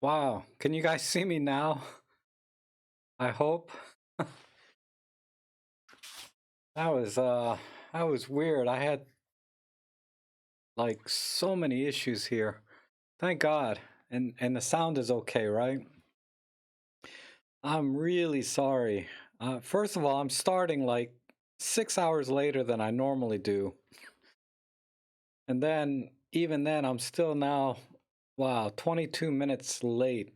Wow, can you guys see me now? I hope. That was that was weird. I had like so many issues here. Thank God. And the sound is okay, right? I'm really sorry. First of all, I'm starting like 6 hours later than I normally do. And then even then I'm still now, wow, 22 minutes late.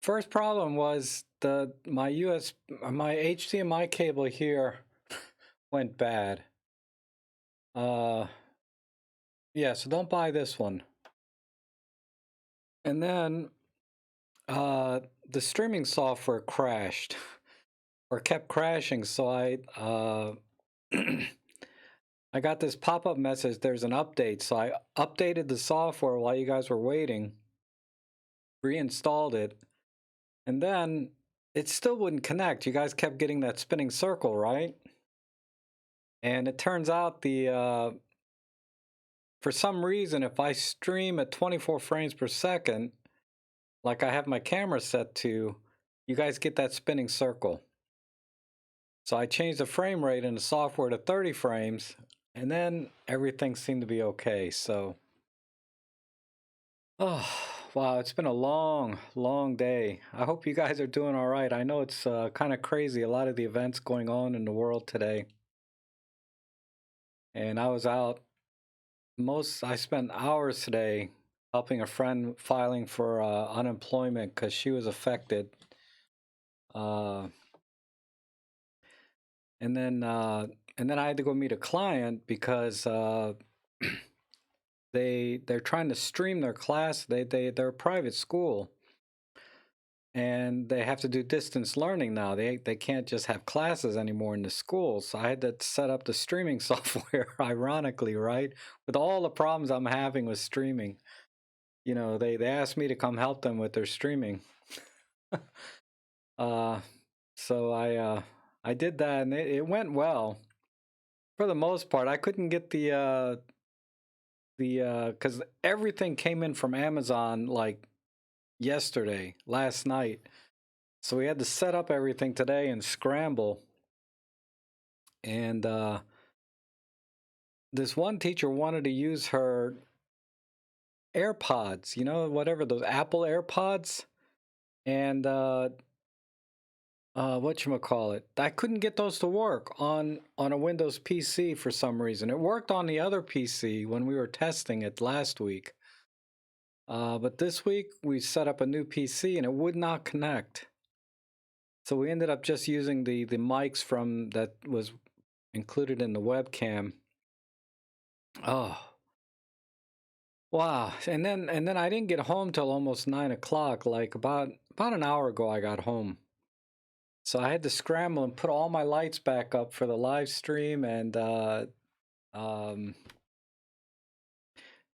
First problem was my HDMI cable here went bad. Uh yeah, so don't buy this one. And then the streaming software crashed or kept crashing, so I got this pop-up message there's an update. So I updated the software while you guys were waiting, reinstalled it, and then it still wouldn't connect. You guys kept getting that spinning circle, right? And it turns out the for some reason, if I stream at 24 frames per second, like I have my camera set to, you guys get that spinning circle. So I changed the frame rate in the software to 30 frames, and then everything seemed to be okay. So, oh, wow, it's been a long, long day. I hope you guys are doing all right. I know it's kind of crazy, a lot of the events going on in the world today. And I was out I spent hours today helping a friend filing for unemployment because she was affected. Uh, and then uh, and then I had to go meet a client because they're trying to stream their class. They're a private school, and they have to do distance learning now. They can't just have classes anymore in the school. So I had to set up the streaming software. Ironically, right, with all the problems I'm having with streaming, they asked me to come help them with their streaming. uh, so I did that, and it went well for the most part. I couldn't get the because everything came in from Amazon like yesterday, last night. So we had to set up everything today and scramble. And this one teacher wanted to use her AirPods, whatever those Apple AirPods, and whatchamacallit, I couldn't get those to work on a Windows PC for some reason. It worked on the other PC when we were testing it last week. But this week we set up a new PC and it would not connect. So we ended up just using the mics from that was included in the webcam. Oh, wow. And then I didn't get home till almost 9 o'clock. Like about an hour ago I got home. So I had to scramble and put all my lights back up for the live stream, um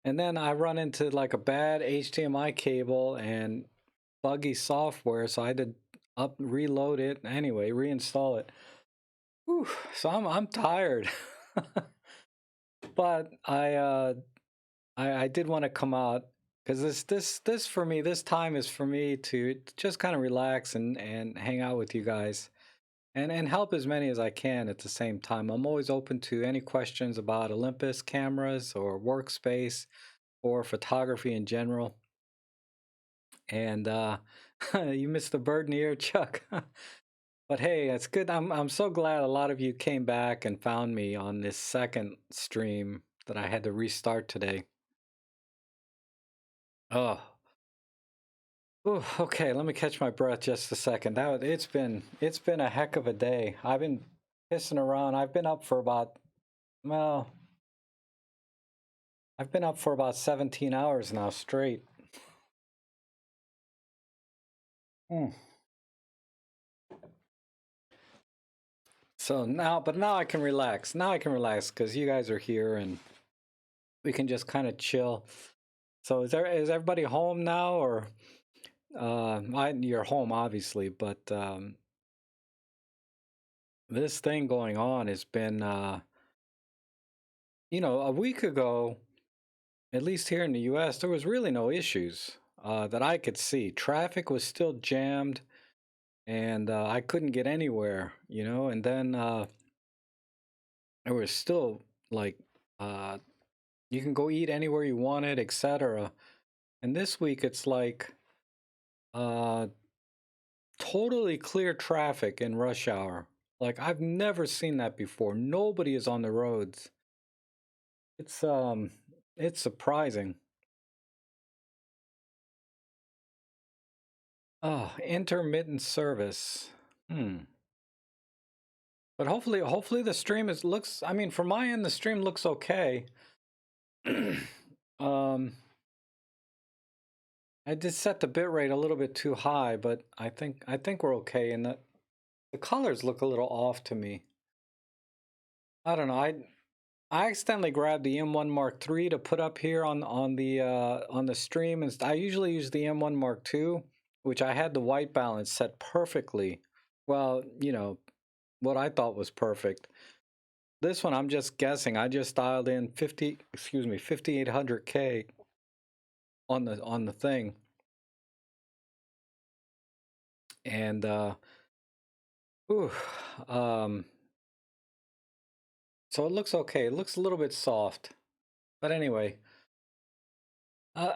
and then I run into like a bad HDMI cable and buggy software, so I had to reload it anyway, reinstall it. Whew, so I'm tired. But I did want to come out because this for me, this time is for me to just kind of relax and hang out with you guys and help as many as I can at the same time. I'm always open to any questions about Olympus cameras or workspace or photography in general. And you missed the bird in the ear, Chuck. But hey, it's good. I'm so glad a lot of you came back and found me on this second stream that I had to restart today. Oh, ooh, okay. Let me catch my breath just a second. It's been a heck of a day. I've been pissing around. Well, I've been up for about 17 hours now straight. Hmm. But now I can relax. Now I can relax because you guys are here and we can just kind of chill. So is everybody home now, or you're home obviously, but this thing going on has been a week ago at least here in the US, there was really no issues that I could see. Traffic was still jammed, and I couldn't get anywhere, you know. And then there was still like uh, you can go eat anywhere you wanted, etc. And this week it's like uh, totally clear traffic in rush hour. Like I've never seen that before. Nobody is on the roads. It's um it's surprising. Oh, intermittent service. Hmm. But hopefully the stream is looks, I mean, from my end the stream looks okay. um I did set the bit rate a little bit too high, but I think we're okay, and the colors look a little off to me. I don't know. I accidentally grabbed the M1 Mark III to put up here on the stream, and I usually use the M1 Mark II, which I had the white balance set perfectly. Well, you know, what I thought was perfect. This one I'm just guessing. I just dialed in 5800K on the thing. And ooh, um so it looks okay. It looks a little bit soft. But anyway, uh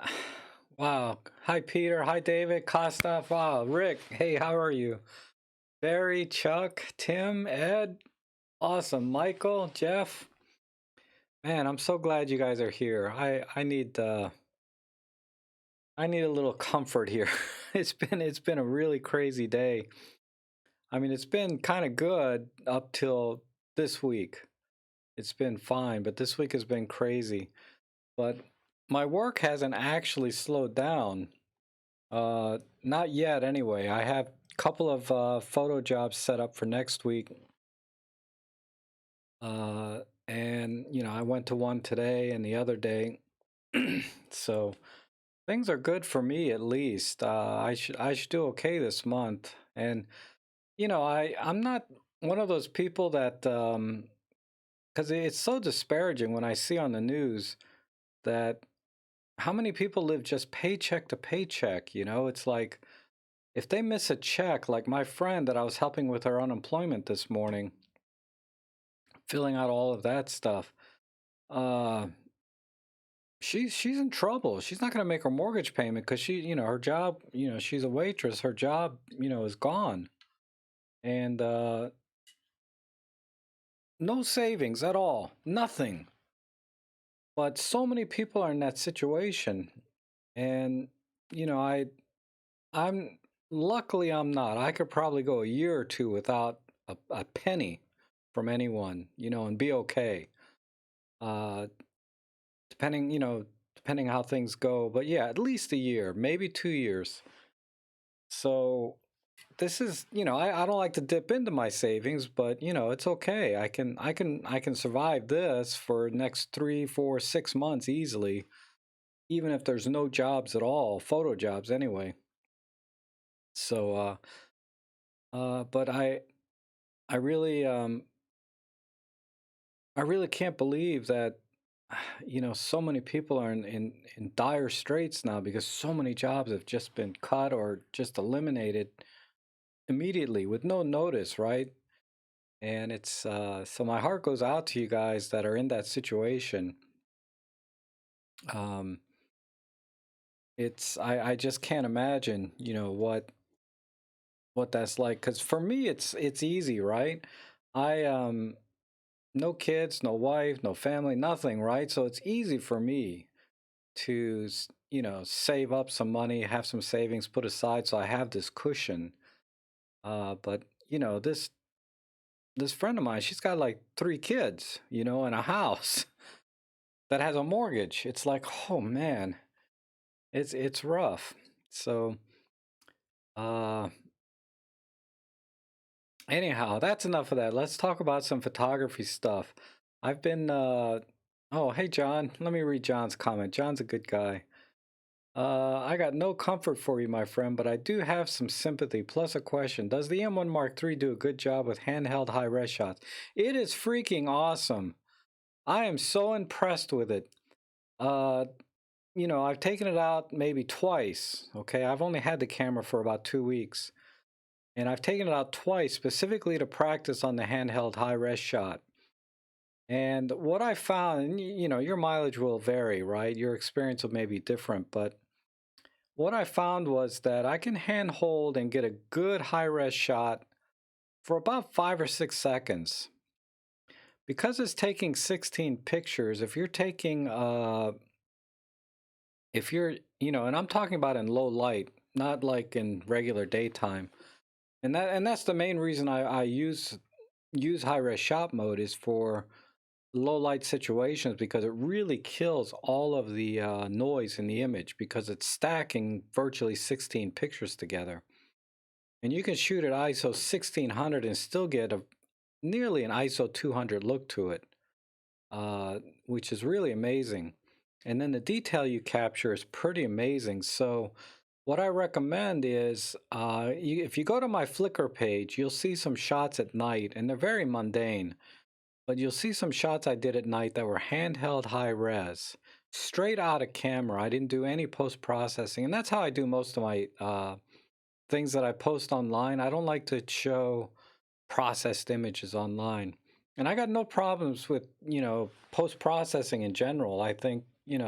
wow. Hi Peter, hi David, Costa, wow, Rick. Hey, how are you? Barry, Chuck, Tim, Ed. Awesome. Michael, Jeff. Man, I'm so glad you guys are here. I need a little comfort here. It's been a really crazy day. I mean, it's been kind of good up till this week. It's been fine, but this week has been crazy. But my work hasn't actually slowed down. Not yet, anyway. I have a couple of photo jobs set up for next week. And, you know, I went to one today and the other day. So things are good for me, at least. I should do okay this month. And, you know, I'm not one of those people that, because it's so disparaging when I see on the news that how many people live just paycheck to paycheck, you know? It's like if they miss a check, like my friend that I was helping with her unemployment this morning, filling out all of that stuff, uh she's in trouble. She's not going to make her mortgage payment because she, you know, her job, you know, she's a waitress, her job, you know, is gone. And no savings at all. Nothing. But so many people are in that situation. And you know, I'm luckily I'm not. I could probably go a year or two without a penny from anyone, you know, and be okay. Uh, depending, you know, depending how things go. But yeah, at least a year, maybe 2 years. So this is, you know, I don't like to dip into my savings, but you know, it's okay. I can survive this for next 3, 4, 6 months easily, even if there's no jobs at all, photo jobs anyway. So but I really I really can't believe that you know so many people are in dire straits now because so many jobs have just been cut or just eliminated immediately with no notice, right? And it's so my heart goes out to you guys that are in that situation. Um, it's I just can't imagine, you know, what that's like. Because for me, it's easy, right? I no kids, no wife, no family, nothing, right? So it's easy for me to you know save up some money, have some savings put aside, so I have this cushion. But you know this friend of mine, she's got like 3 kids, you know, and a house that has a mortgage. It's like, oh man, it's rough. So uh anyhow, that's enough of that. Let's talk about some photography stuff. I've been oh hey John, let me read John's comment. John's a good guy. I got no comfort for you, my friend, but I do have some sympathy plus a question. Does the M1 Mark III do a good job with handheld high res shots? It is freaking awesome. I am so impressed with it. Uh, I've taken it out maybe twice. Okay, I've only had the camera for about 2 weeks, and I've taken it out twice specifically to practice on the handheld high res shot. And what I found, and your mileage will vary, right? Your experience will may be different, but what I found was that I can hand hold and get a good high res shot for about 5 or 6 seconds. Because it's taking 16 pictures, if you're, and I'm talking about in low light, not like in regular daytime. And that's the main reason I use high res shot mode is for low light situations, because it really kills all of the noise in the image, because it's stacking virtually 16 pictures together. And you can shoot at ISO 1600 and still get nearly an ISO 200 look to it, which is really amazing. And then the detail you capture is pretty amazing. So what I recommend is if you go to my Flickr page, you'll see some shots at night, and they're very mundane. But you'll see some shots I did at night that were handheld high res, straight out of camera. I didn't do any post processing. And that's how I do most of my things that I post online. I don't like to show processed images online. And I got no problems with, post processing in general. I think, you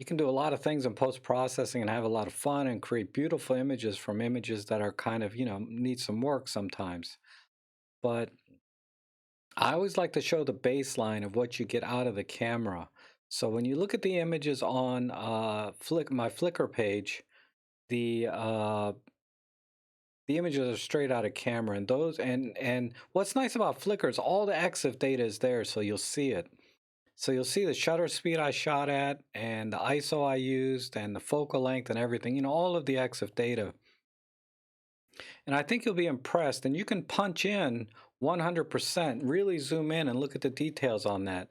can do a lot of things in post processing and have a lot of fun and create beautiful images from images that are kind of, need some work sometimes. But I always like to show the baseline of what you get out of the camera. So when you look at the images on my Flickr page, the uh, the images are straight out of camera, and what's nice about Flickr is all the EXIF data is there, so you'll see it. So you'll see the shutter speed I shot at, and the ISO I used, and the focal length, and everything. All of the EXIF data. And I think you'll be impressed. And you can punch in 100%, really zoom in and look at the details on that.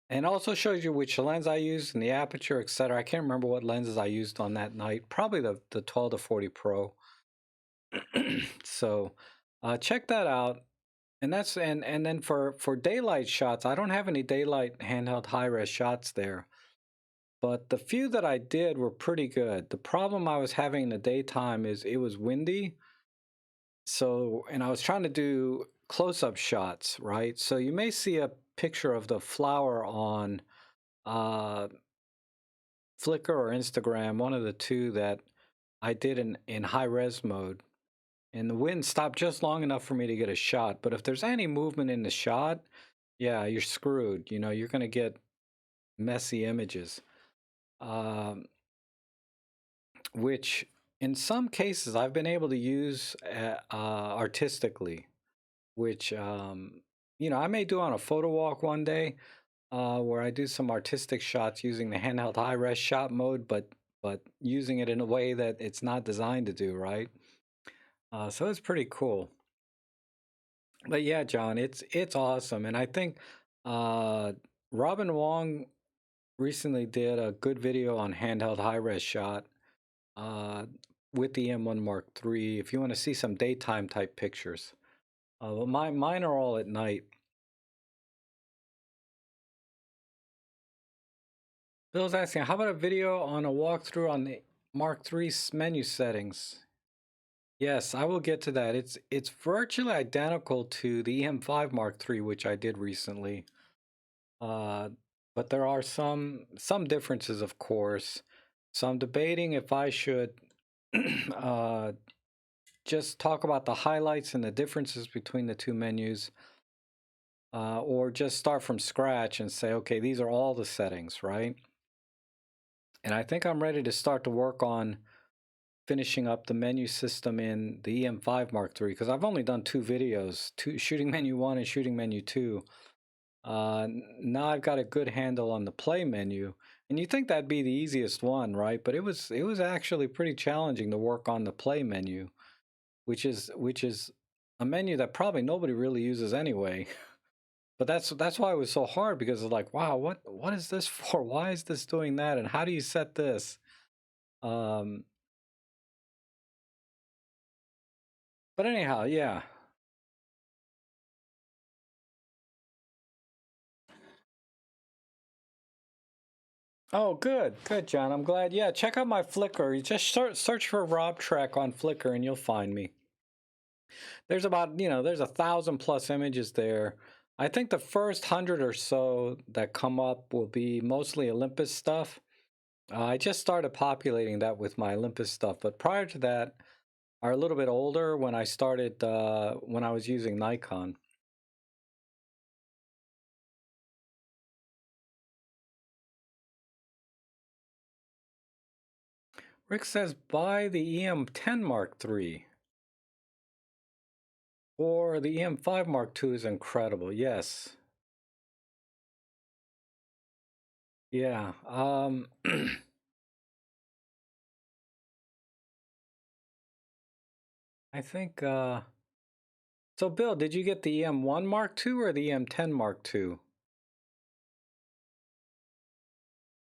And also shows you which lens I used and the aperture, etc. I can't remember what lenses I used on that night. Probably the 12 to 40 Pro. So check that out. And then for daylight shots, I don't have any daylight handheld high res shots there. But the few that I did were pretty good. The problem I was having in the daytime is it was windy. So, and I was trying to do close-up shots, right? So you may see a picture of the flower on uh, Flickr or Instagram, one of the two that I did in high res mode. And the wind stopped just long enough for me to get a shot. But if there's any movement in the shot, yeah, you're screwed. You're going to get messy images, um, which in some cases I've been able to use artistically, which, I may do on a photo walk one day, where I do some artistic shots using the handheld high res shot mode, but using it in a way that it's not designed to do, right? So it's pretty cool. But yeah, John, it's awesome, and I think uh, Robin Wong recently did a good video on handheld high res shot uh, with the M1 Mark III. If you want to see some daytime type pictures, but mine are all at night. Bill's asking, how about a video on a walkthrough on the Mark III's menu settings? Yes, I will get to that. It's virtually identical to the EM5 Mark III, which I did recently. Uh, but there are some differences, of course. So I'm debating if I should uh, just talk about the highlights and the differences between the two menus, or just start from scratch and say, okay, these are all the settings, right? And I think I'm ready to start to work on finishing up the menu system in the EM5 Mark III, because I've only done two videos, shooting menu 1 and shooting menu 2. Now I've got a good handle on the play menu, and you think that'd be the easiest one, right? But it was actually pretty challenging to work on the play menu, which is a menu that probably nobody really uses anyway. But that's why it was so hard, because it's like, wow, what is this for? Why is this doing that? And how do you set this? Um, but anyhow, yeah. Oh, good, good, John. I'm glad. Yeah, check out my Flickr. You just search for Rob Trek on Flickr, and you'll find me. There's about, there's 1,000+ images there. I think the first 100 or so that come up will be mostly Olympus stuff. I just started populating that with my Olympus stuff, but prior to that, are a little bit older when I started when I was using Nikon. Rick says buy the EM10 Mark III or the EM5 Mark II is incredible. Yes. Yeah. I think so Bill, did you get the EM1 Mark II or the EM10 Mark II?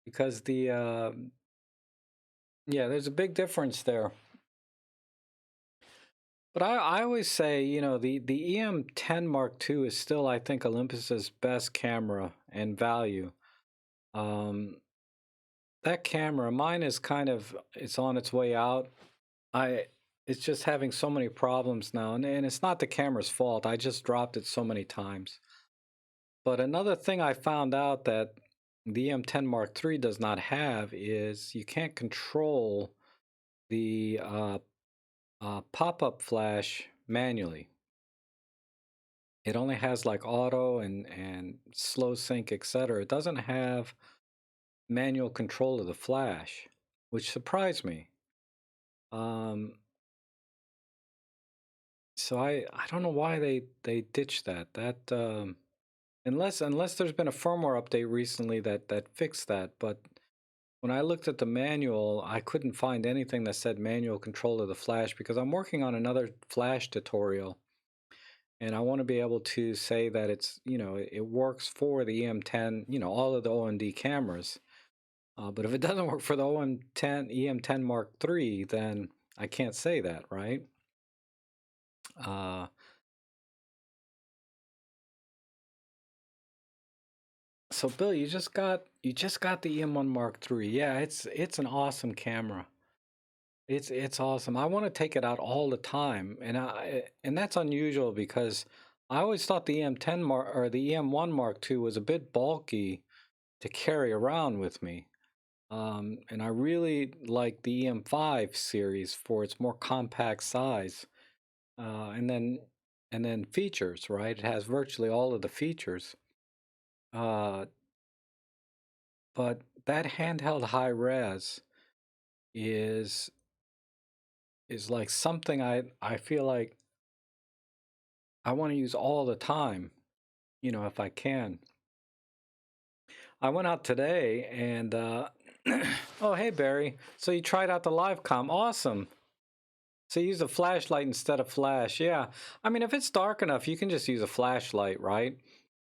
Because the yeah, there's a big difference there. But I always say, the EM10 Mark II is still, I think, Olympus's best camera and value. That camera, mine is it's on its way out. It's just having so many problems now, and it's not the camera's fault. I just dropped it so many times. But another thing I found out that the EM10 Mark III does not have is you can't control the pop-up flash manually. It only has like auto and slow sync, etc. It doesn't have manual control of the flash, which surprised me. So I don't know why they ditched that. Unless there's been a firmware update recently that fixed that. But when I looked at the manual, I couldn't find anything that said manual control of the flash because I'm working on another flash tutorial. And I want to be able to say that it works for the EM10, all of the OMD cameras. But if it doesn't work for the EM10 Mark III, then I can't say that, right? So Bill, you just got the EM1 Mark III. Yeah, it's an awesome camera. It's awesome. I want to take it out all the time, and that's unusual because I always thought the EM10 Mark or the EM1 Mark II was a bit bulky to carry around with me. And I really like the EM5 series for its more compact size, and then features. Right, it has virtually all of the features. But that handheld high res is like something I feel like I want to use all the time, if I can. I went out today and oh hey Barry, so you tried out the live com, awesome. So you use a flashlight instead of flash. Yeah, I mean if it's dark enough, you can just use a flashlight, right?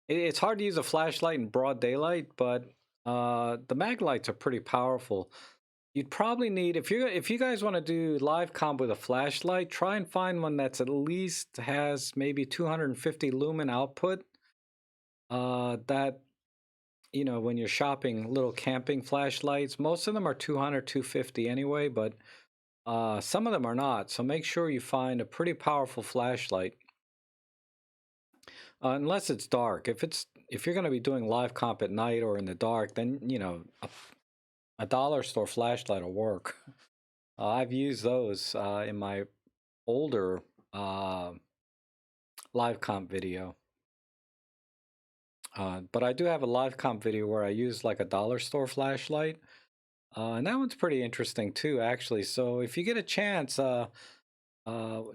It's hard to use a flashlight in broad daylight, but the mag lights are pretty powerful. You'd probably need if you guys want to do live comp with a flashlight, try and find one that's at least has maybe 250 lumen output. That when you're shopping little camping flashlights, most of them are 200, 250 anyway, but some of them are not. So make sure you find a pretty powerful flashlight. Unless it's dark. If you're going to be doing live comp at night or in the dark, then a dollar store flashlight will work. I've used those in my older live comp video. But I do have a live comp video where I use like a dollar store flashlight. And that one's pretty interesting too, actually. So if you get a chance,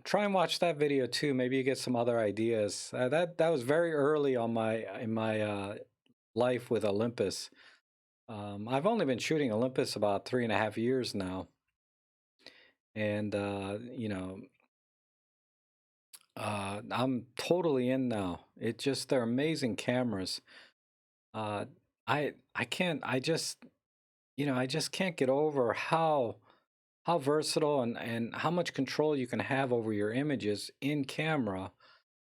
try and watch that video too. Maybe you get some other ideas. That was very early on in my life with Olympus. I've only been shooting Olympus about 3.5 years now. And, I'm totally in now. They're amazing cameras. Uh, I can't, I just can't get over how versatile and how much control you can have over your images in camera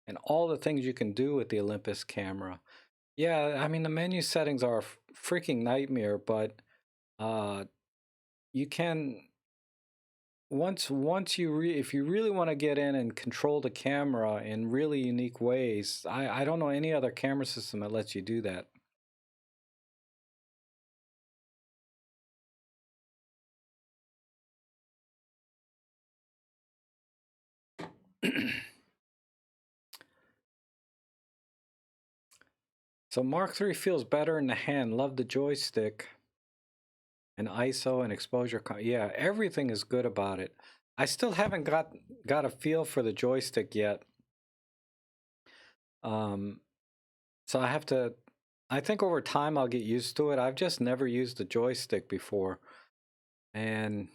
and all the things you can do with the Olympus camera. Yeah, I mean, the menu settings are a freaking nightmare, but you can once if you really want to get in and control the camera in really unique ways, I don't know any other camera system that lets you do that. So Mark III feels better in the hand. Love the joystick and ISO and exposure. Yeah, everything is good about it. I still haven't got a feel for the joystick yet. So I have to. I think over time I'll get used to it. I've just never used the joystick before, and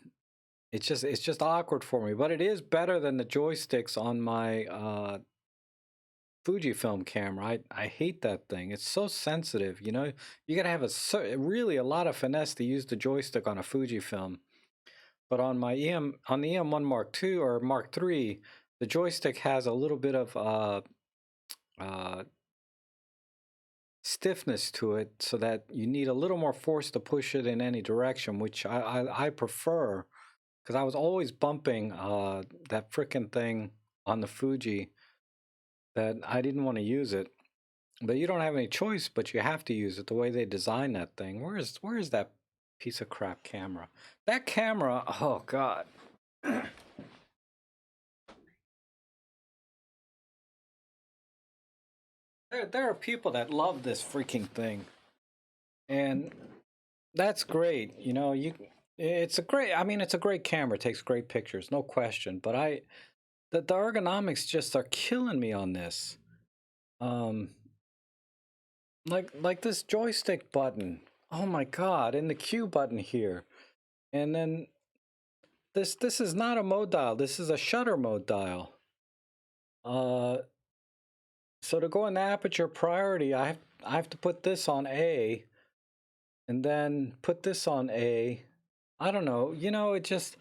it's just awkward for me. But it is better than the joysticks on my Fujifilm camera. I hate that thing. It's so sensitive. You know, you gotta have really a lot of finesse to use the joystick on a Fujifilm. But on my on the EM1 Mark II or Mark III, the joystick has a little bit of uh, stiffness to it, so that you need a little more force to push it in any direction, which I prefer, because I was always bumping that frickin' thing on the Fuji that I didn't want to use it. But you don't have any choice, but you have to use it the way they designed that thing. Where is that piece of crap camera? That camera, oh God. There are people that love this freaking thing. And that's great. You know, it's a great, I mean, it's a great camera. It takes great pictures, no question. But the ergonomics just are killing me on this. Um, like this joystick button. Oh my God, and the Q button here. And then this is not a mode dial. This is a shutter mode dial. Uh, so to go in the aperture priority, I have to put this on A, and then put this on A. I don't know. You know, it just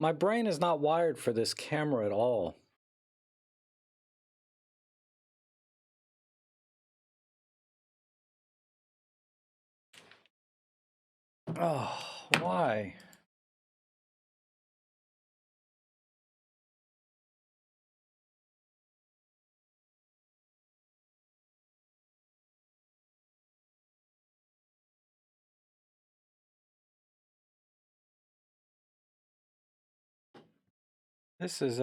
my brain is not wired for this camera at all. Oh, why? This is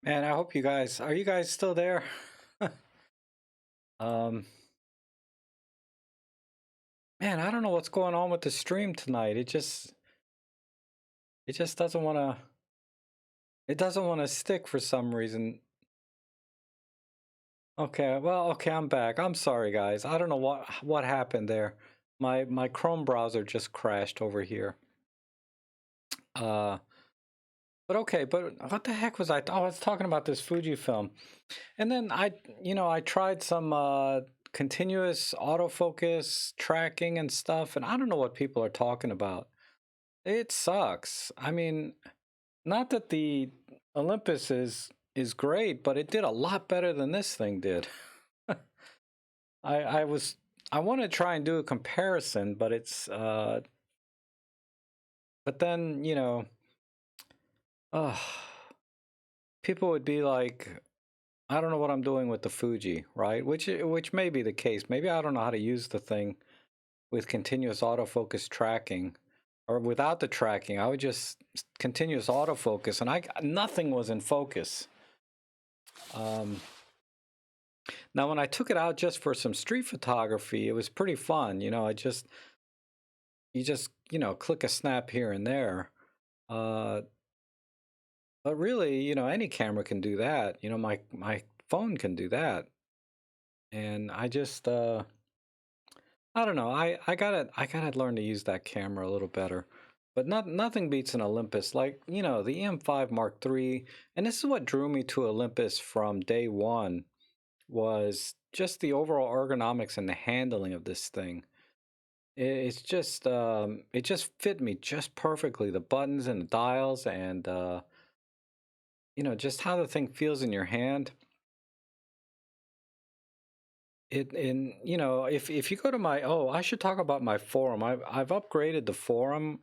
man, I hope you guys are you guys still there? um Man, I don't know what's going on with the stream tonight. It just doesn't want to stick for some reason. Okay, well, okay, I'm back. I'm sorry guys. I don't know what happened there. My Chrome browser just crashed over here. But okay, but what the heck was I? Oh, I was talking about this Fujifilm, and then I tried some continuous autofocus tracking and stuff, and I don't know what people are talking about. It sucks. I mean, not that the Olympus is great, but it did a lot better than this thing did. I was I want to try and do a comparison, but it's but then uh, people would be like, I don't know what I'm doing with the Fuji, right? Which may be the case. Maybe I don't know how to use the thing with continuous autofocus tracking, or without the tracking. I would just continuous autofocus, and nothing was in focus. Now, when I took it out just for some street photography, it was pretty fun. You know, you just click a snap here and there. Uh, but really, any camera can do that. You know, my phone can do that, and I don't know. I gotta learn to use that camera a little better. But nothing beats an Olympus. Like, you know, the EM5 Mark III, and this is what drew me to Olympus from day one, was just the overall ergonomics and the handling of this thing. It's just it just fit me just perfectly. The buttons and the dials and you know, just how the thing feels in your hand. It and you know, if you go to my, oh, I should talk about my forum. I've upgraded the forum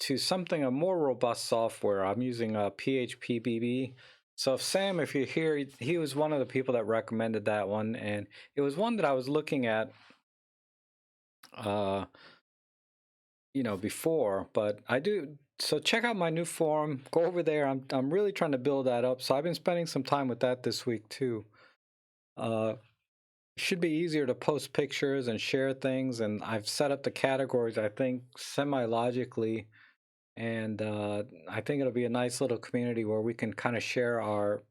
to something a more robust software. I'm using a PHPBB. So if Sam, if you're here, he was one of the people that recommended that one, and it was one that I was looking at, uh, you know, before. But I do. So check out my new forum. Go over there. I'm really trying to build that up. So I've been spending some time with that this week too. Uh, should be easier to post pictures and share things, and I've set up the categories, I think, semi logically. And I think it'll be a nice little community where we can kind of share our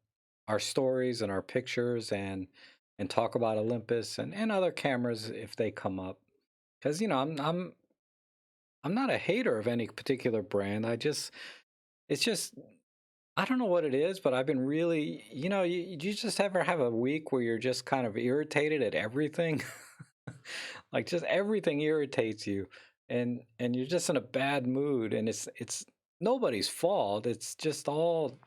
stories and our pictures and talk about Olympus and other cameras if they come up. Because you know, I'm not a hater of any particular brand. I just it's just I don't know what it is, but I've been really, you know, you just ever have a week where you're just kind of irritated at everything. Like just everything irritates you, and you're just in a bad mood, and it's nobody's fault. It's just all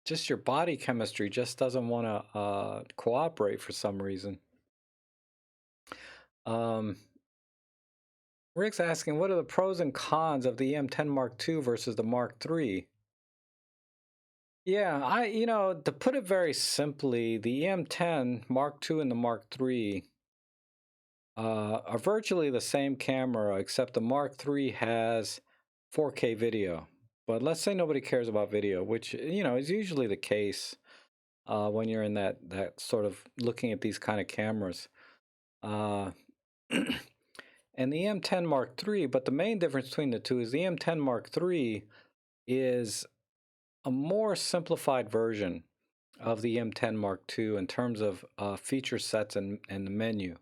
just your body chemistry just doesn't want to cooperate for some reason. um Rick's asking, what are the pros and cons of the M10 Mark II versus the Mark III? Yeah, you know, to put it very simply, the M10 Mark II and the Mark III are virtually the same camera, except the Mark III has 4K video. But let's say nobody cares about video, which you know is usually the case when you're in that sort of looking at these kind of cameras. Uh, and the M10 Mark III, but the main difference between the two is the M10 Mark III is a more simplified version of the M10 Mark II in terms of feature sets and the menu.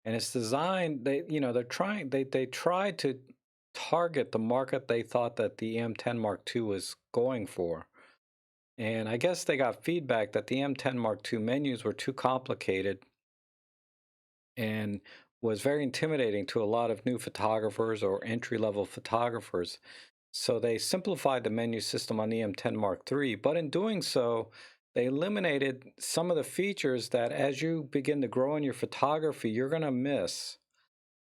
And it's designed, they, you know, they tried to target the market they thought that the M10 Mark II was going for. And I guess they got feedback that the M10 Mark II menus were too complicated and was very intimidating to a lot of new photographers or entry level photographers. So they simplified the menu system on the M10 Mark III, but in doing so, they eliminated some of the features that as you begin to grow in your photography, you're going to miss.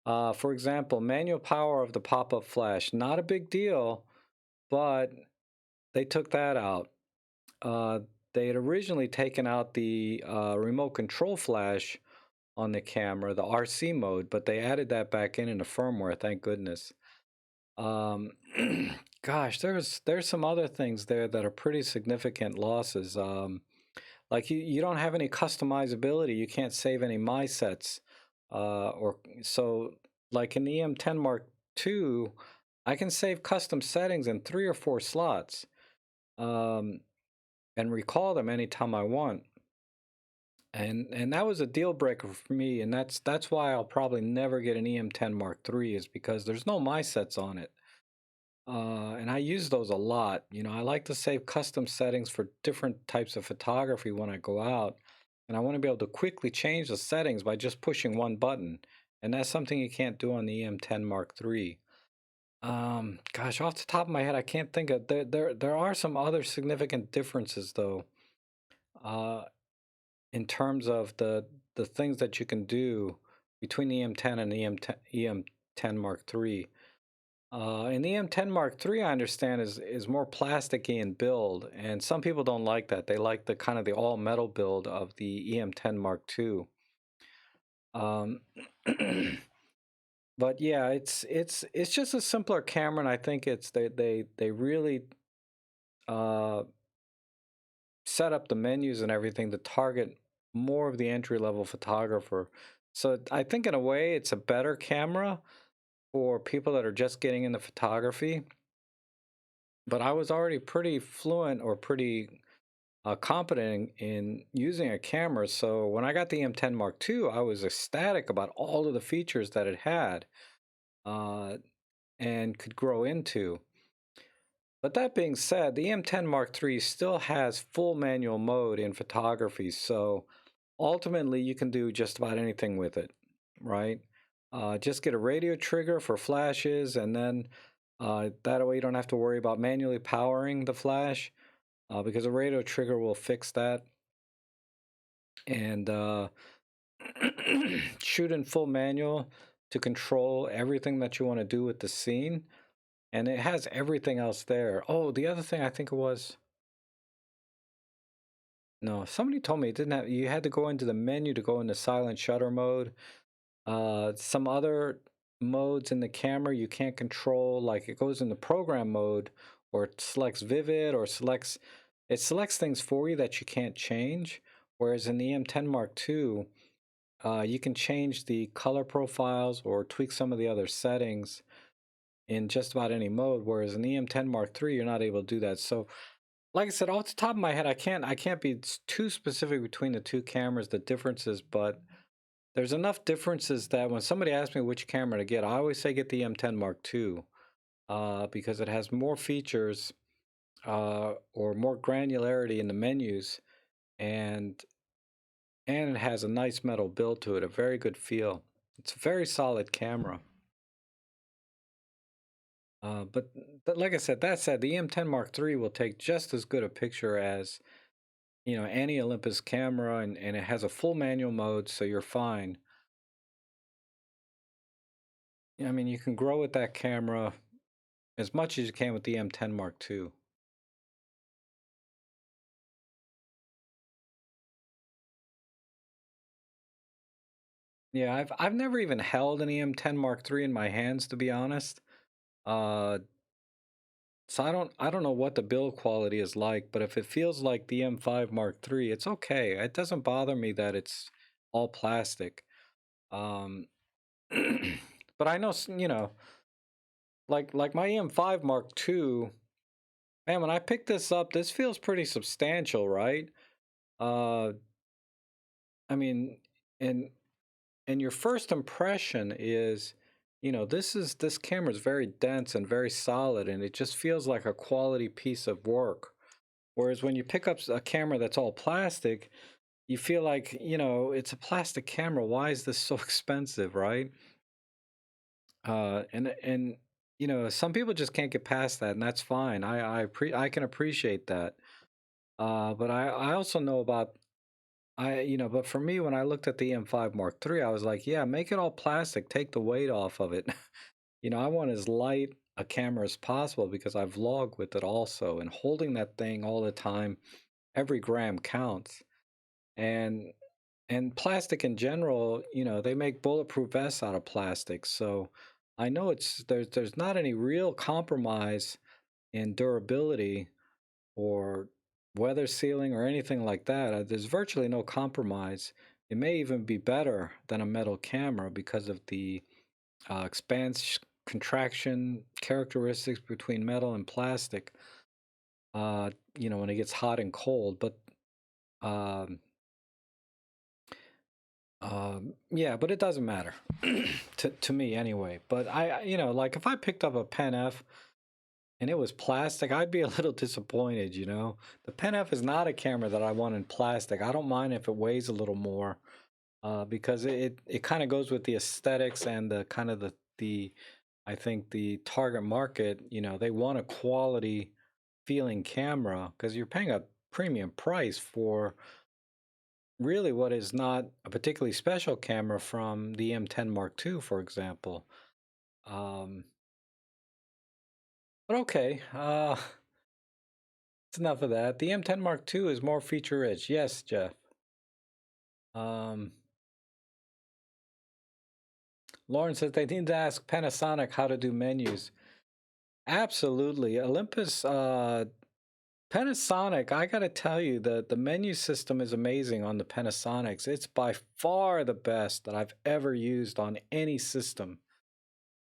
For example, manual power of the pop-up flash, not a big deal, but they took that out. Uh, they had originally taken out the remote control flash on the camera, the RC mode, but they added that back in the firmware, thank goodness. Um, gosh, there's some other things there that are pretty significant losses. Like you don't have any customizability. You can't save any my sets. Or so like in the EM10 Mark II, I can save custom settings in 3 or 4 slots, um, and recall them anytime I want. And that was a deal breaker for me, and that's why I'll probably never get an EM10 Mark III is because there's no my sets on it. And I use those a lot. You know, I like to save custom settings for different types of photography when I go out. And I want to be able to quickly change the settings by just pushing one button. And that's something you can't do on the EM10 Mark III. Gosh, off the top of my head, I can't think of there are some other significant differences though, uh, in terms of the things that you can do between the EM10 and the EM10 Mark III. And the M10 Mark III, I understand, is more plasticky in build, and some people don't like that. They like the kind of the all metal build of the EM10 Mark II. Um, but yeah, it's just a simpler camera, and I think it's they really uh, set up the menus and everything to target more of the entry level photographer. So I think in a way, it's a better camera for people that are just getting into photography. But I was already pretty fluent or pretty competent in using a camera. So when I got the M10 Mark II, I was ecstatic about all of the features that it had. Uh, and could grow into. But that being said, the M10 Mark III still has full manual mode in photography, so ultimately you can do just about anything with it, right? Just get a radio trigger for flashes, and then that way you don't have to worry about manually powering the flash, because a radio trigger will fix that. And shoot in full manual to control everything that you want to do with the scene. And it has everything else there. Oh, the other thing I think it was, no, somebody told me it didn't have, you had to go into the menu to go into silent shutter mode. Some other modes in the camera you can't control, like it goes into program mode, or it selects vivid, or it selects things for you that you can't change. Whereas in the M10 Mark II, you can change the color profiles or tweak some of the other settings in just about any mode. Whereas in the M10 Mark III, you're not able to do that. So, like I said, off the top of my head, I can't be too specific between the two cameras, the differences, but there's enough differences that when somebody asks me which camera to get, I always say get the M10 Mark II, because it has more features, or more granularity in the menus, and it has a nice metal build to it, a very good feel. It's a very solid camera. But like I said, that said, the M10 Mark III will take just as good a picture as, any Olympus camera, and it has a full manual mode, so you're fine. I mean, you can grow with that camera as much as you can with the M10 Mark II. Yeah, I've never even held an M10 Mark III in my hands, to be honest. Uh, so I don't know what the build quality is like, but if it feels like the M5 Mark III, it's okay. It doesn't bother me that it's all plastic. Um, but I know, like my M5 Mark II, man, when I picked this up, this feels pretty substantial, right? Uh, I mean, and your first impression is, this camera is very dense and very solid, and it just feels like a quality piece of work. Whereas when you pick up a camera that's all plastic, you feel like, it's a plastic camera. Why is this so expensive, right? And some people just can't get past that, and that's fine. I can appreciate that. But I also know about, but for me, when I looked at the M5 Mark III, I was like, yeah, make it all plastic, take the weight off of it. I want as light a camera as possible because I vlog with it also, and holding that thing all the time, every gram counts. And plastic in general, they make bulletproof vests out of plastic. So I know there's not any real compromise in durability or weather sealing or anything like that. There's virtually no compromise. It may even be better than a metal camera because of the expansion contraction characteristics between metal and plastic. When it gets hot and cold, but um, yeah, but it doesn't matter to me anyway. But like if I picked up a Pen F and it was plastic, I'd be a little disappointed. The Pen F is not a camera that I want in plastic. I don't mind if it weighs a little more, because it kind of goes with the aesthetics and the kind of the I think the target market. They want a quality feeling camera because you're paying a premium price for really what is not a particularly special camera from the M10 Mark II, for example. Um, but okay, it's enough of that. The M10 Mark II is more feature rich. Yes, Jeff. Um, Lauren says they need to ask Panasonic how to do menus. Absolutely. Olympus, Panasonic, I gotta tell you, the menu system is amazing on the Panasonics. It's by far the best that I've ever used on any system.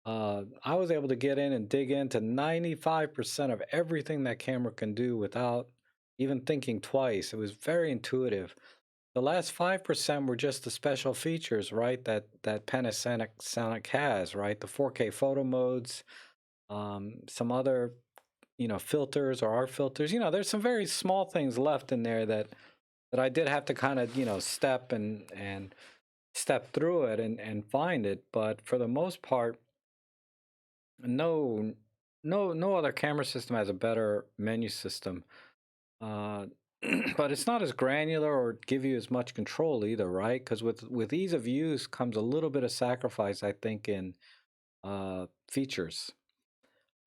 I was able to get in and dig into 95% of everything that camera can do without even thinking twice. It was very intuitive. The last 5% were just the special features, right? That Panasonic has, right? The 4K photo modes, some other, filters or art filters. There's some very small things left in there that I did have to kind of, step and step through it and find it. But for the most part, no, no other camera system has a better menu system. Uh, but it's not as granular or give you as much control either, right? Because with ease of use comes a little bit of sacrifice, I think, in features,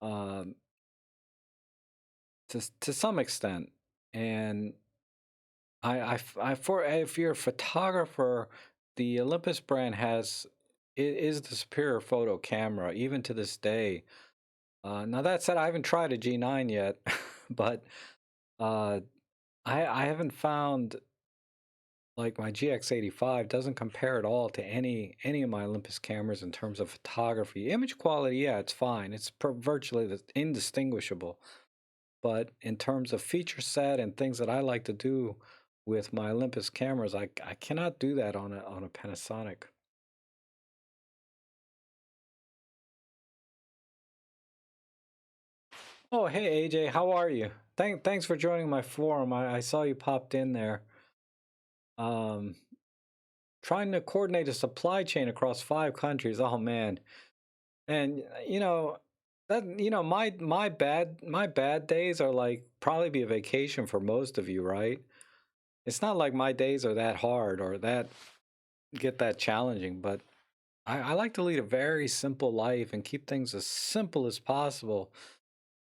um, to some extent. And for if you're a photographer, the Olympus brand is the superior photo camera even to this day. Now that said, I haven't tried a G9 yet, but uh, I haven't found, like, my GX85 doesn't compare at all to any of my Olympus cameras in terms of photography. Image quality, yeah, it's fine. It's virtually indistinguishable. But in terms of feature set and things that I like to do with my Olympus cameras, I cannot do that on a Panasonic. Oh, hey AJ, how are you? Thanks for joining my forum. I saw you popped in there. Um, Trying to coordinate a supply chain across 5 countries. Oh man, and my bad days are like probably be a vacation for most of you, right? It's not like my days are that hard or that get that challenging, but I like to lead a very simple life and keep things as simple as possible.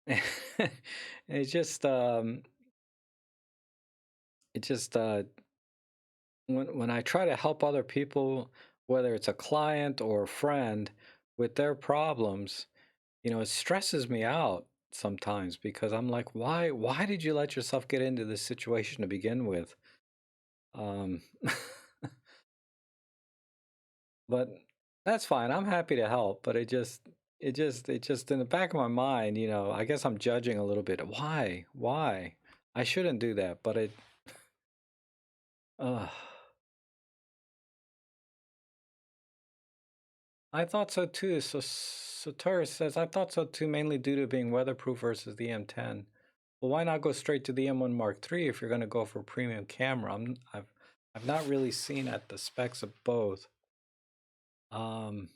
it just it just when I try to help other people, whether it's a client or a friend, with their problems, it stresses me out sometimes because I'm like, why did you let yourself get into this situation to begin with? Um, but that's fine. I'm happy to help, but it just in the back of my mind, I guess I'm judging a little bit. Why? I shouldn't do that, but uh, I thought so too. So Satoris says, I thought so too, mainly due to being weatherproof versus the M10. Well, why not go straight to the M1 Mark III if you're going to go for a premium camera? I've not really seen at the specs of both. Um,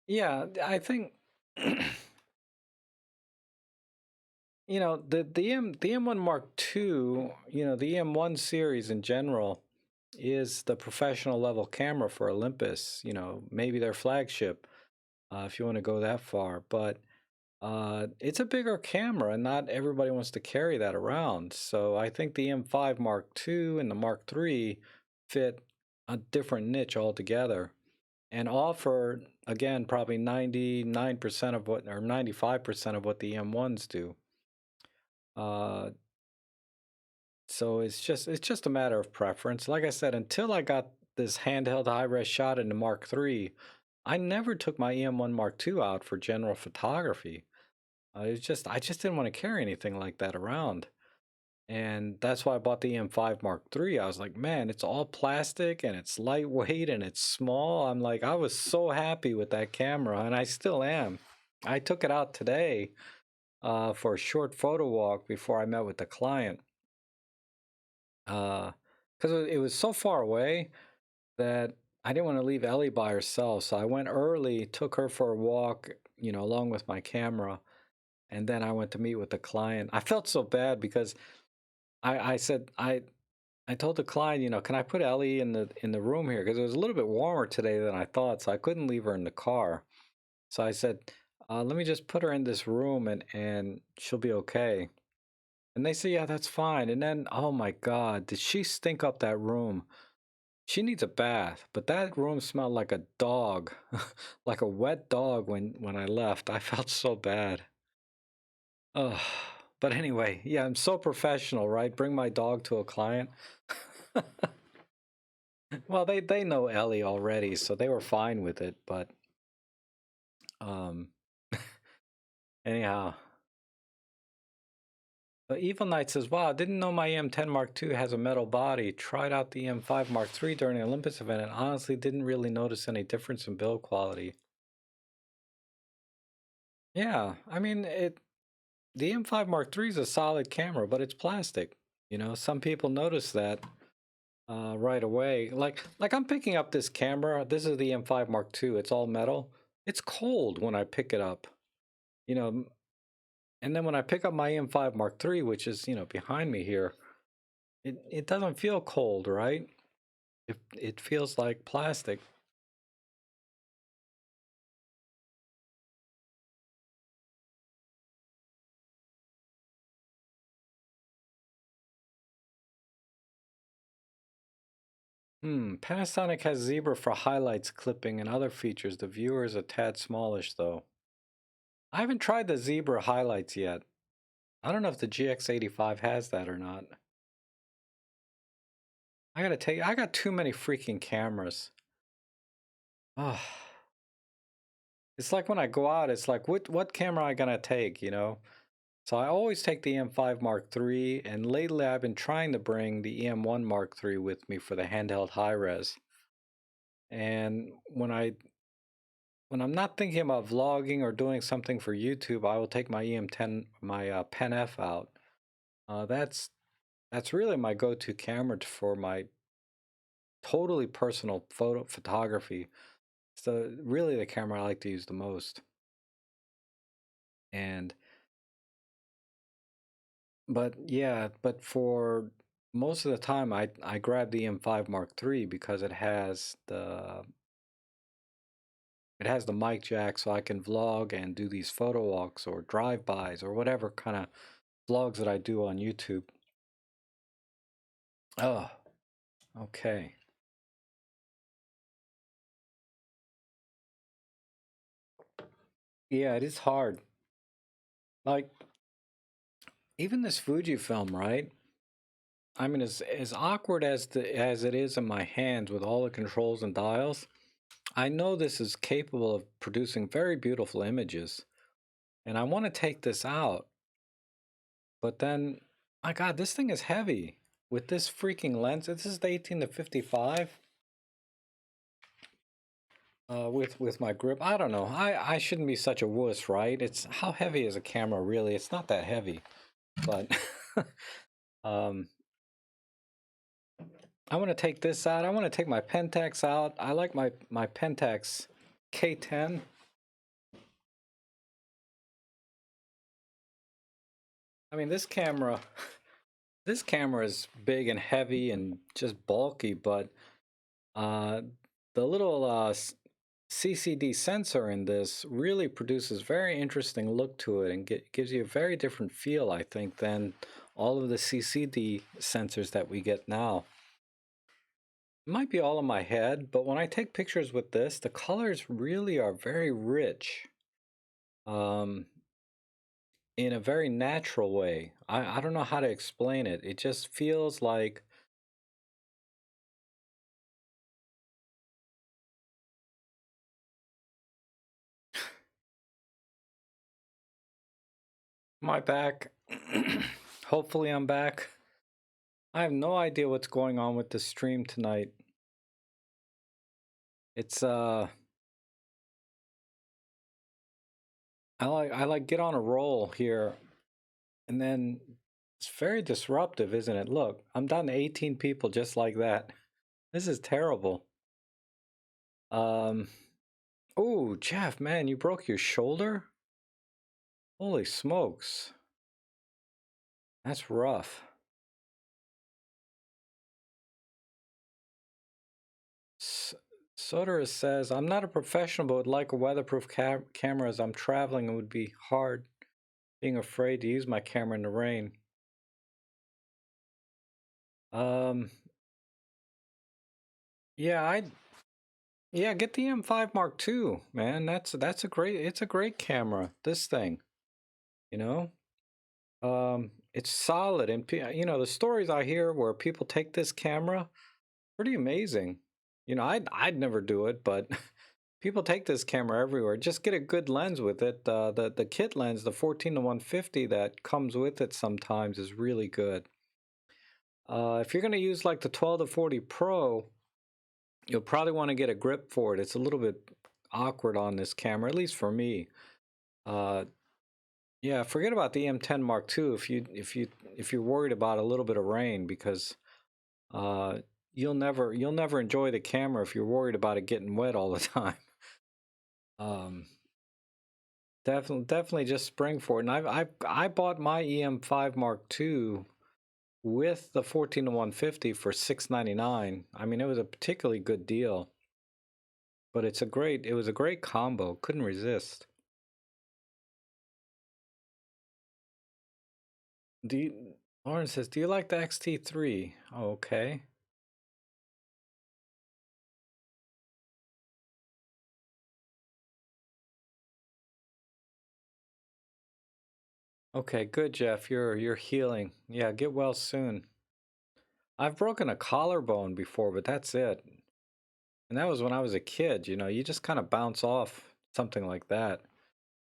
yeah, I think the M1 Mark II, the M1 series in general is the professional level camera for Olympus. Maybe their flagship, if you want to go that far, but it's a bigger camera, and not everybody wants to carry that around. So I think the M5 Mark II and the Mark III fit a different niche altogether and offer, again, probably 99% of what, or 95% of what the M1s do. Uh, so it's just a matter of preference. Like I said, until I got this handheld high-res shot in the Mark III, I never took my EM1 Mark II out for general photography. I just didn't want to carry anything like that around. And that's why I bought the M5 Mark III. I was like, man, it's all plastic and it's lightweight and it's small. I'm like, I was so happy with that camera, and I still am. I took it out today for a short photo walk before I met with the client. Because it was so far away that I didn't want to leave Ellie by herself. So I went early, took her for a walk, along with my camera, and then I went to meet with the client. I felt so bad because I said I told the client, can I put Ellie in the room here, because it was a little bit warmer today than I thought, so I couldn't leave her in the car. So I said, let me just put her in this room and she'll be okay. And they said, yeah, that's fine. And then, oh my God, did she stink up that room? She needs a bath, but that room smelled like a dog, like a wet dog when I left. I felt so bad. Ugh. But anyway, yeah, I'm so professional, right? Bring my dog to a client. Well, they know Ellie already, so they were fine with it. But um, anyhow, but Evil Knight says, "Wow, didn't know my M10 Mark II has a metal body. Tried out the M5 Mark III during the Olympus event, and honestly didn't really notice any difference in build quality." Yeah, I mean the M5 Mark III is a solid camera, but it's plastic. You know, some people notice that right away. Like I'm picking up this camera. This is the M5 Mark II. It's all metal. It's cold when I pick it up. You know, and then when I pick up my M5 Mark III, which is, you know, behind me here, it doesn't feel cold, right? It feels like plastic. Panasonic has Zebra for highlights clipping and other features. The viewer is a tad smallish though. I haven't tried the Zebra highlights yet. I don't know if the GX85 has that or not. I got too many freaking cameras. Oh, it's like when I go out, it's like, what camera am I gonna take, you know? So I always take the M5 Mark III, and lately I've been trying to bring the EM1 Mark III with me for the handheld high res. And when I'm not thinking about vlogging or doing something for YouTube, I will take my EM10, my Pen F out. That's really my go-to camera for my totally personal photography. So really the camera I like to use the most. And but yeah, but for most of the time I grab the M5 Mark III because it has the mic jack, so I can vlog and do these photo walks or drive-bys or whatever kind of vlogs that I do on YouTube. Oh, okay. Yeah, it is hard. Like even this Fujifilm, right? I mean, as awkward as it is in my hands with all the controls and dials, I know this is capable of producing very beautiful images, and I want to take this out, but then, my God, this thing is heavy with this freaking lens. This is the 18 to 55. With my grip, I don't know. I shouldn't be such a wuss, right? It's how heavy is a camera really? It's not that heavy, but um, I want to take this out. I want to take my Pentax out. I like my Pentax K10. I mean, this camera is big and heavy and just bulky, but uh, the little CCD sensor in this really produces very interesting look to it and gives you a very different feel, I think, than all of the CCD sensors that we get now. It might be all in my head, but when I take pictures with this, the colors really are very rich. Um, in a very natural way. I don't know how to explain it. It just feels like my back. Hopefully I'm back. I have no idea what's going on with the stream tonight. It's I like get on a roll here and then it's very disruptive, isn't it? Look, I'm down to 18 people just like that. This is terrible. Um Oh, Jeff, man, you broke your shoulder? Holy smokes. That's rough. Soder says, I'm not a professional, but would like a weatherproof camera as I'm traveling and would be hard being afraid to use my camera in the rain. Um, yeah, yeah, get the M5 Mark II, man. That's a great, it's a great camera, this thing, you know? It's solid and you know, the stories I hear where people take this camera, pretty amazing. You know, I'd never do it, but people take this camera everywhere. Just get a good lens with it. The kit lens, the 14 to 150 that comes with it sometimes is really good. If you're going to use like the 12 to 40 Pro, you'll probably want to get a grip for it. It's a little bit awkward on this camera, at least for me. Yeah, forget about the EM10 Mark II if you're worried about a little bit of rain, because uh, you'll never enjoy the camera if you're worried about it getting wet all the time. Um, definitely just spring for it. And I bought my EM5 Mark II with the 14 to 150 for $699. I mean, it was a particularly good deal, but it was a great combo. Couldn't resist. Lauren says, "Do you like the XT3?" Oh, okay. Okay, good, Jeff. You're healing. Yeah, get well soon. I've broken a collarbone before, but that's it. And that was when I was a kid, you just kind of bounce off something like that.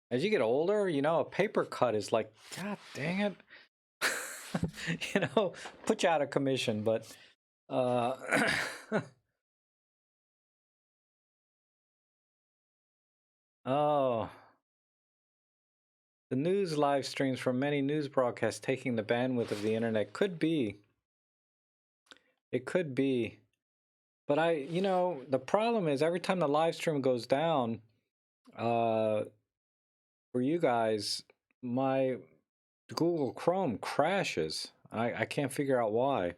As you get older, a paper cut is like, God dang it. Put you out of commission, but uh oh, the news live streams from many news broadcasts taking the bandwidth of the internet could be. It could be. But the problem is every time the live stream goes down, uh, for you guys, my Google Chrome crashes. I can't figure out why.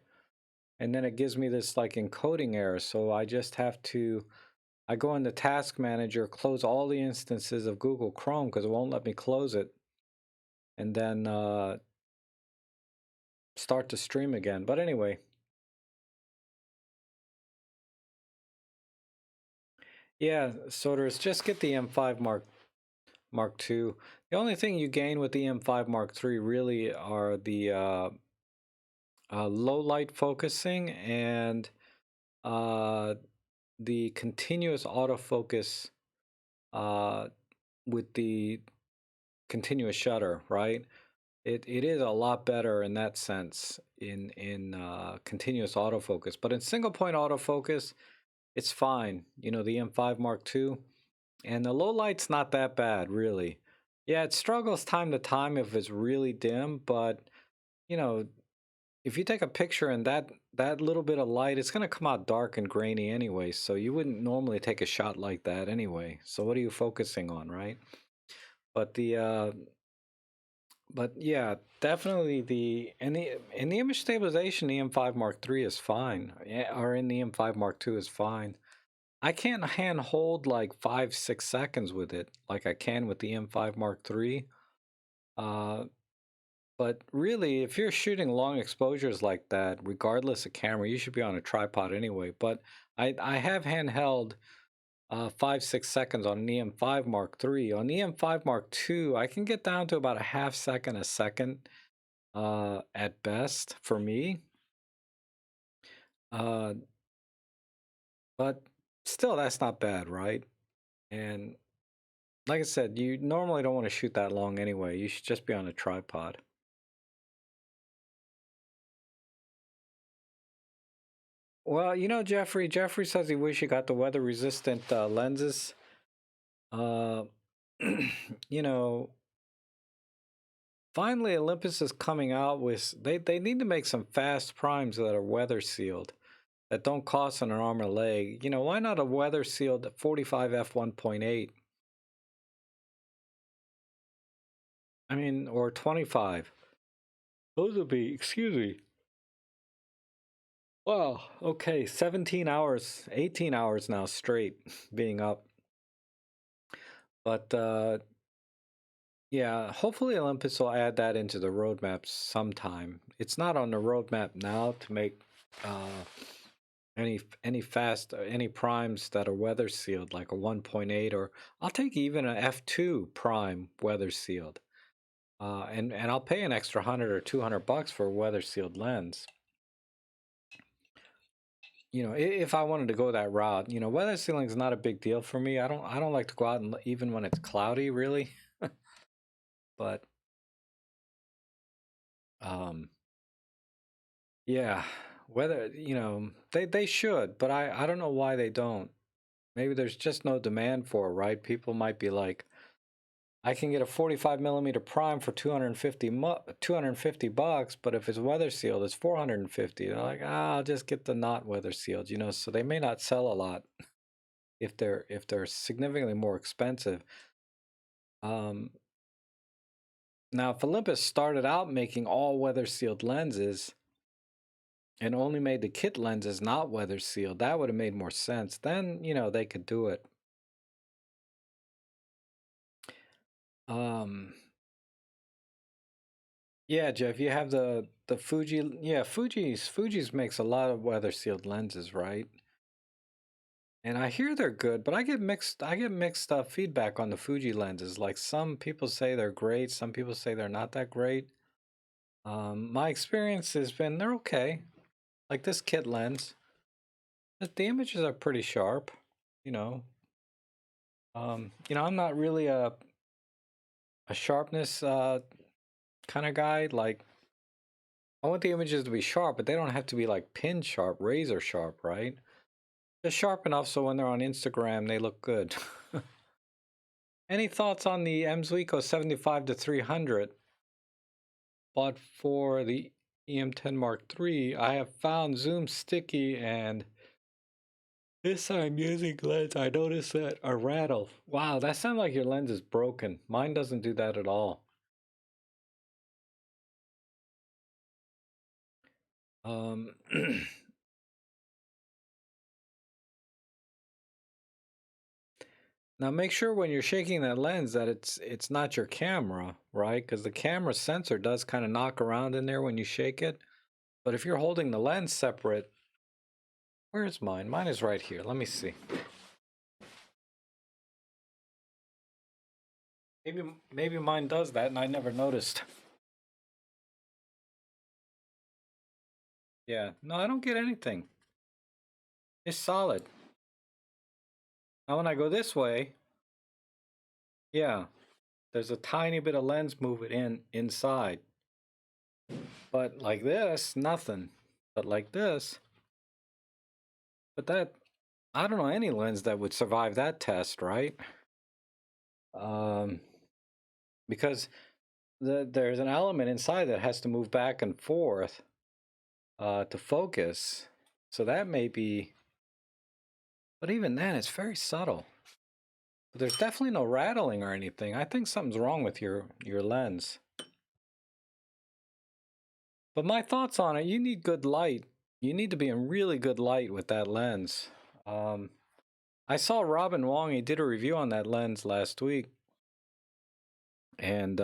And then it gives me this like encoding error. So I go in the task manager, close all the instances of Google Chrome because it won't let me close it. And then start to stream again. But anyway. Yeah, Soder's just get the M5 Mark II. The only thing you gain with the M5 Mark III really are the low light focusing and uh, the continuous autofocus with the continuous shutter, right? It is a lot better in that sense in continuous autofocus, but in single point autofocus, it's fine. The M5 Mark II. And the low light's not that bad, really. Yeah, it struggles time to time if it's really dim, but you know, if you take a picture and that little bit of light, it's gonna come out dark and grainy anyway. So you wouldn't normally take a shot like that anyway. So what are you focusing on, right? But but yeah, definitely in the image stabilization, the M5 Mark III is fine, or in the M5 Mark II is fine. I can't hand hold like 5-6 seconds with it like I can with the M5 Mark III. Uh, but really, if you're shooting long exposures like that, regardless of camera, you should be on a tripod anyway. But I have handheld 5-6 seconds on an EM5 Mark III. On the EM5 Mark II, I can get down to about a half second, a second at best for me. Uh, but still, that's not bad, right? And like I said, you normally don't want to shoot that long anyway. You should just be on a tripod. Well, Jeffrey says he wish he got the weather resistant lenses. Uh, you know, finally Olympus is coming out with they need to make some fast primes that are weather sealed that don't cost an arm or leg. Why not a weather sealed 45 f1.8? I mean, or 25. Those would be, excuse me. Wow, okay, 17 hours, 18 hours now straight being up. But yeah, hopefully Olympus will add that into the roadmap sometime. It's not on the roadmap now to make uh, any primes that are weather sealed, like a 1.8, or I'll take even an f2 prime weather sealed. And I'll pay an extra 100 or $200 for a weather sealed lens. If I wanted to go that route, weather sealing is not a big deal for me. I don't like to go out and even when it's cloudy, really. But um, yeah, whether they should, but I don't know why they don't. Maybe there's just no demand for it, right? People might be like, I can get a 45mm prime for 250 bucks, but if it's weather sealed, it's 450. They're like, I'll just get the not weather sealed, you know. So they may not sell a lot if they're significantly more expensive. Now, if Olympus started out making all weather sealed lenses and only made the kit lenses not weather sealed, that would have made more sense. Then, you know, they could do it. Yeah, Jeff, you have the Fuji. Yeah, Fuji's makes a lot of weather sealed lenses, right? And I hear they're good, but I get mixed feedback on the Fuji lenses. Like some people say they're great, some people say they're not that great. My experience has been they're okay. Like this kit lens, the images are pretty sharp, you know. I'm not really a sharpness kind of guy. Like I want the images to be sharp, but they don't have to be like pin sharp, razor sharp, right? Just sharp enough so when they're on Instagram, they look good. Any thoughts on the Mzuiko 75-300? Bought for the EM10 Mark III. I have found zoom sticky, and this time using lens, I noticed that a rattle. Wow, that sounds like your lens is broken. Mine doesn't do that at all. Now make sure when you're shaking that lens that it's not your camera, right? Because the camera sensor does kind of knock around in there when you shake it. But if you're holding the lens separate, where's mine? Mine is right here. Let me see. Maybe mine does that and I never noticed. Yeah, no, I don't get anything. It's solid. Now when I go this way, yeah, there's a tiny bit of lens movement inside. But like this, nothing. But like this, but I don't know any lens that would survive that test, right? Because there's an element inside that has to move back and forth to focus. So that may be, but even then, it's very subtle. But there's definitely no rattling or anything. I think something's wrong with your lens. But my thoughts on it, you need good light. You need to be in really good light with that lens. I saw Robin Wong, he did a review on that lens last week. And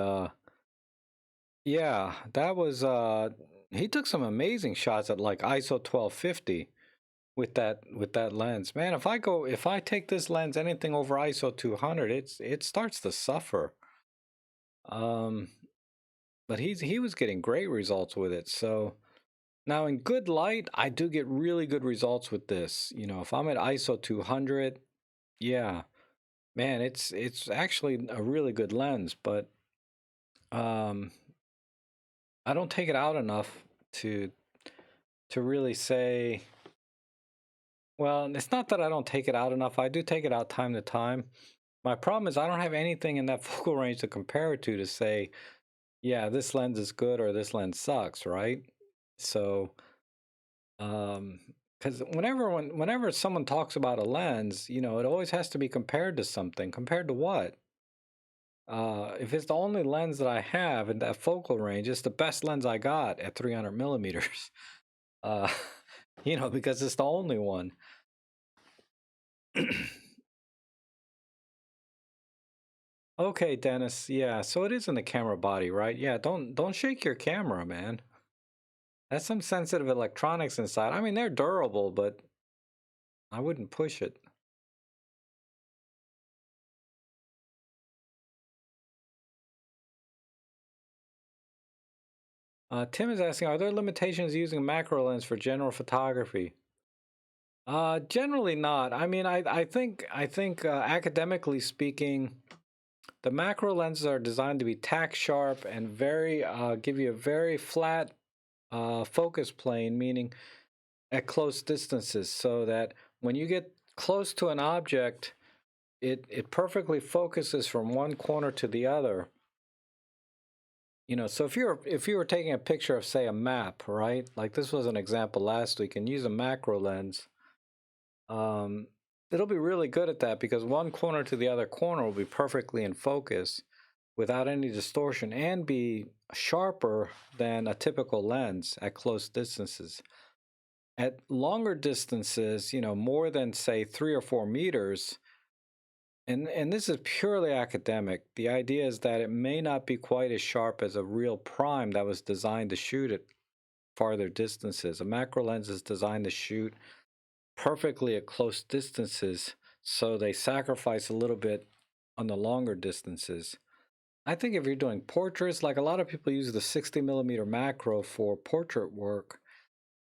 yeah, that was he took some amazing shots at like ISO 1250 with that lens. Man, if I take this lens anything over ISO 200, it starts to suffer. But he was getting great results with it. So now in good light, I do get really good results with this. You know, if I'm at ISO 200, yeah, man, it's actually a really good lens, but I don't take it out enough to really say, well, it's not that I don't take it out enough. I do take it out time to time. My problem is I don't have anything in that focal range to compare it to say, yeah, this lens is good or this lens sucks, right? So, because whenever someone talks about a lens, you know, it always has to be compared to something. Compared to what? If it's the only lens that I have in that focal range, it's the best lens I got at 300 millimeters. You know, because it's the only one. Okay, Dennis. Yeah, so it is in the camera body, right? Yeah, don't shake your camera, man. That's some sensitive electronics inside. I mean, they're durable, but I wouldn't push it. Tim is asking, are there limitations using a macro lens for general photography? Generally not. I mean, I think academically speaking, the macro lenses are designed to be tack sharp and very give you a very flat focus plane, meaning at close distances, so that when you get close to an object, it perfectly focuses from one corner to the other. You know, so if you were taking a picture of, say, a map, right? Like this was an example last week, and use a macro lens, um, it'll be really good at that because one corner to the other corner will be perfectly in focus without any distortion and be sharper than a typical lens at close distances. At longer distances, you know, more than say 3 or 4 meters, and this is purely academic. The idea is that it may not be quite as sharp as a real prime that was designed to shoot at farther distances. A macro lens is designed to shoot perfectly at close distances, so they sacrifice a little bit on the longer distances. I think if you're doing portraits, like a lot of people use the 60 millimeter macro for portrait work,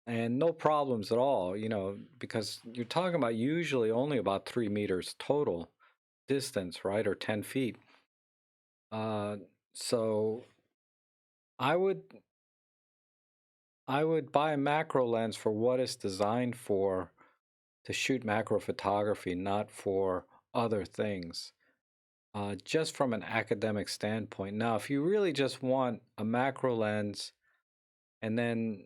and no problems at all, you know, because you're talking about usually only about 3 meters total distance, right, or 10 feet. Uh, so I would buy a macro lens for what it's designed for, to shoot macro photography, not for other things. Just from an academic standpoint. Now, if you really just want a macro lens and then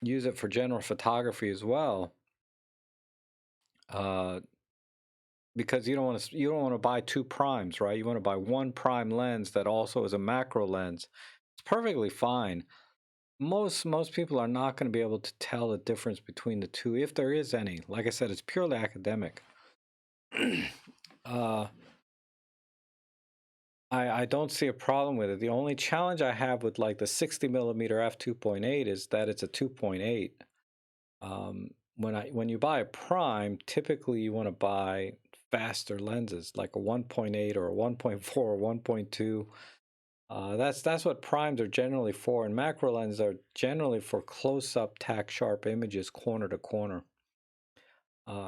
use it for general photography as well, uh, because you don't want to buy two primes, right? You want to buy one prime lens that also is a macro lens. It's perfectly fine. Most people are not going to be able to tell the difference between the two, if there is any. Like I said, it's purely academic. uh, I don't see a problem with it. The only challenge I have with like the 60 millimeter f2.8 is that it's a 2.8. When you buy a prime, typically you want to buy faster lenses like a 1.8 or a 1.4 or 1.2. That's what primes are generally for, and macro lenses are generally for close-up, tack sharp images, corner to corner.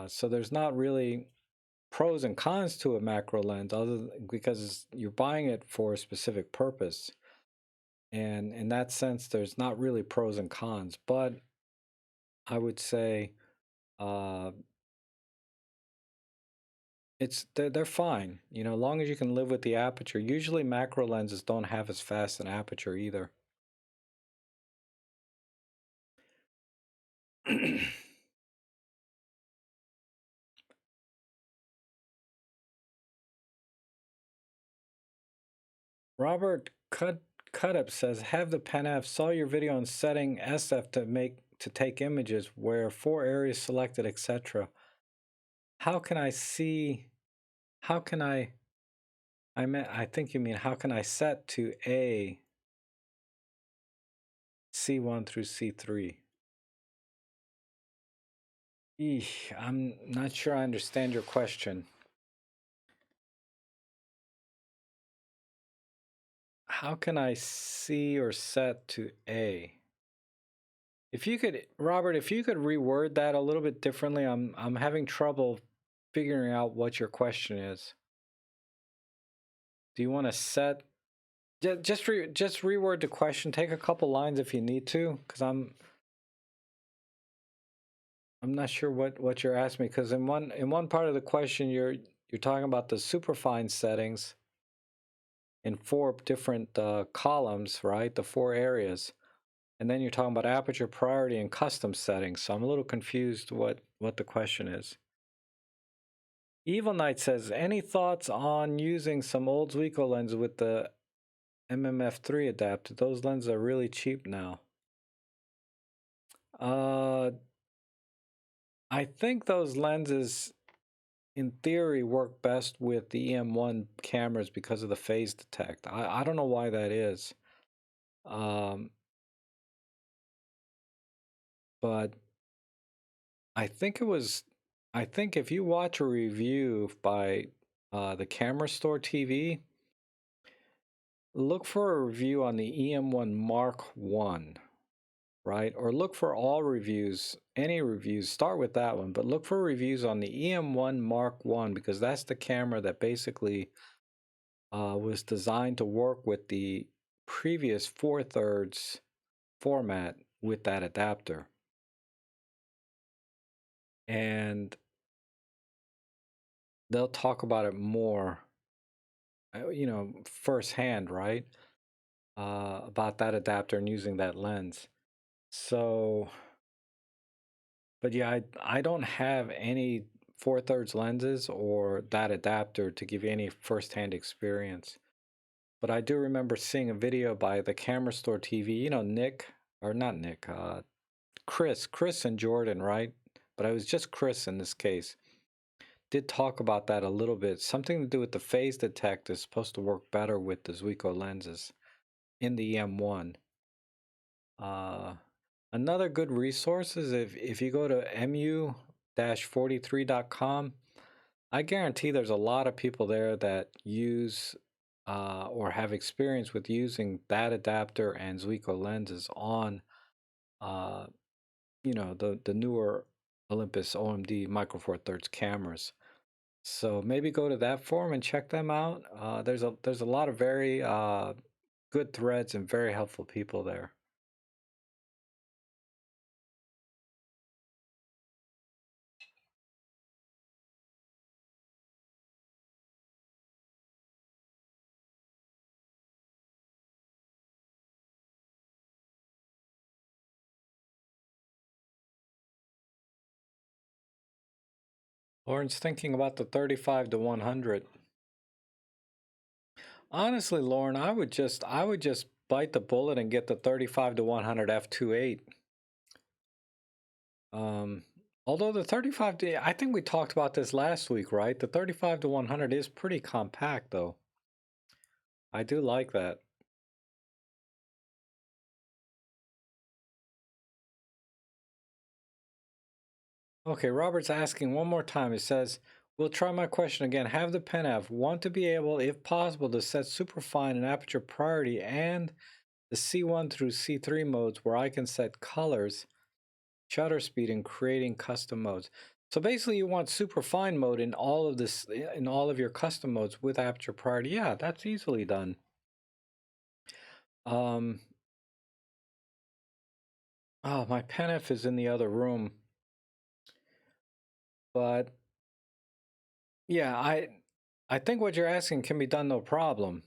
So there's not really pros and cons to a macro lens, other than because you're buying it for a specific purpose, and in that sense, there's not really pros and cons. But I would say uh, they're fine, you know, as long as you can live with the aperture. Usually, macro lenses don't have as fast an aperture either. Robert Cutup says, "Have the Pen F. Saw your video on setting SF to take images where 4 areas selected, etc. How can I see? How can I? I think you mean how can I set to A C1 through C3? Eesh, I'm not sure I understand your question. How can I see or set to A? If you could, Robert, if you could reword that a little bit differently, I'm having trouble figuring out what your question is. Do you want to set? Just reword the question. Take a couple lines if you need to, because I'm not sure what you're asking me. Because in one part of the question, you're talking about the superfine settings in 4 different columns, right? The 4 areas. And then you're talking about aperture priority and custom settings. So I'm a little confused what the question is. Evil Knight says, any thoughts on using some old Zuiko lens with the MMF3 adapter? Those lenses are really cheap now. I think those lenses, in theory, work best with the EM1 cameras because of the phase detect. I don't know why that is. But I think if you watch a review by the Camera Store TV, look for a review on the EM1 Mark 1, right? Or look for all reviews, any reviews, start with that one, but look for reviews on the EM1 Mark 1 because that's the camera that basically was designed to work with the previous 4/3 format with that adapter. And they'll talk about it more, you know, firsthand, right? About that adapter and using that lens. So, but yeah, I don't have any 4/3 lenses or that adapter to give you any firsthand experience. But I do remember seeing a video by the Camera Store TV, you know, Nick, or not Nick, Chris and Jordan, right? But I was just Chris in this case. Did talk about that a little bit. Something to do with the phase detect is supposed to work better with the Zuiko lenses in the EM1. Uh, Another good resource is if you go to mu-43.com, I guarantee there's a lot of people there that use or have experience with using that adapter and Zuiko lenses on, uh, you know, the newer Olympus OMD Micro Four Thirds cameras. So maybe go to that forum and check them out. There's a lot of very good threads and very helpful people there. Lauren's thinking about the 35 to 100. Honestly, Lauren, I would just bite the bullet and get the 35 to 100 f2.8. Um, Although the 35 to, I think we talked about this last week, right? The 35 to 100 is pretty compact, though. I do like that. Okay, Robert's asking one more time. It says, we'll try my question again. Have the Pen F want to be able, if possible, to set superfine and aperture priority and the C1 through C3 modes where I can set colors, shutter speed, and creating custom modes. So basically, you want superfine mode in all of this, in all of your custom modes with aperture priority. Yeah, that's easily done. Oh, my Pen F is in the other room, but yeah, I think what you're asking can be done no problem.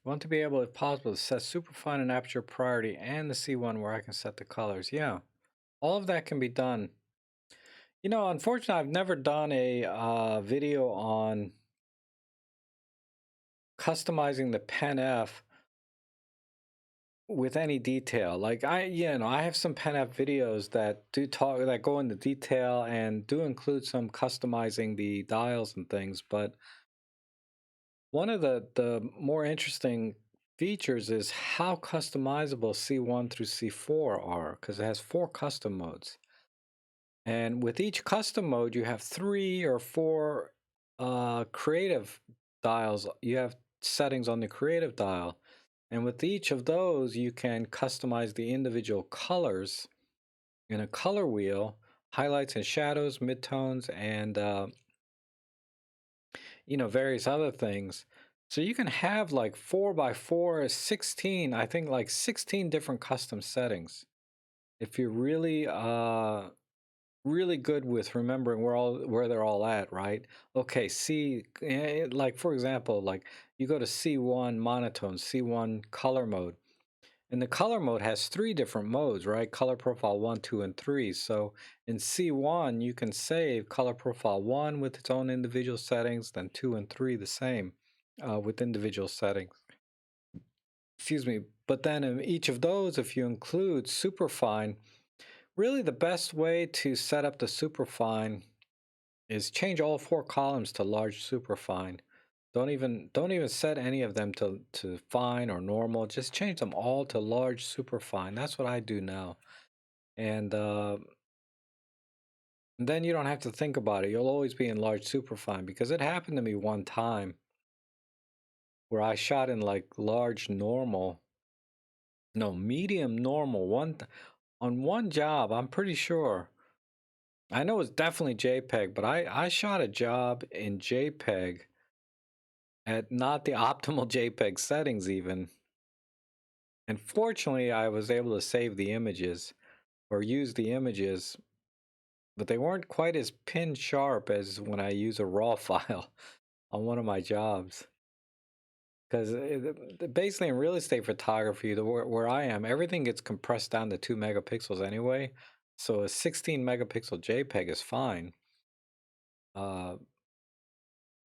Want to be able, if possible, to set superfine and aperture priority and the C1 where I can set the colors. Yeah, all of that can be done. You know, unfortunately, I've never done a video on customizing the Pen F with any detail. Like I have some Pen F videos that do talk, that go into detail and do include some customizing the dials and things. But one of the more interesting features is how customizable C1 through C4 are, because it has 4 custom modes. And with each custom mode, you have 3 or 4 creative dials. You have settings on the creative dial. And with each of those, you can customize the individual colors in a color wheel, highlights and shadows, midtones, and various other things. So you can have like 4x4, 16, I think like 16 different custom settings. If you're really good with remembering where they're all at, right? Okay, like for example, like you go to C1 monotone, C1 color mode. And the color mode has 3 different modes, right? Color profile 1, 2, and 3. So in C1, you can save color profile 1 with its own individual settings, then 2 and 3 the same with individual settings. Excuse me. But then in each of those, if you include superfine, really the best way to set up the superfine is change all 4 columns to large superfine. Don't even set any of them to fine or normal. Just change them all to large superfine. That's what I do now. And then you don't have to think about it. You'll always be in large superfine, because it happened to me one time where I shot in like large normal, no, medium normal on one job. I'm pretty sure. I know it's definitely JPEG, but I shot a job in JPEG at not the optimal JPEG settings even. And fortunately, I was able to save the images or use the images but they weren't quite as pin sharp as when I use a raw file on one of my jobs. Because basically in real estate photography, where I am, everything gets compressed down to 2 megapixels anyway. So a 16 megapixel JPEG is fine. But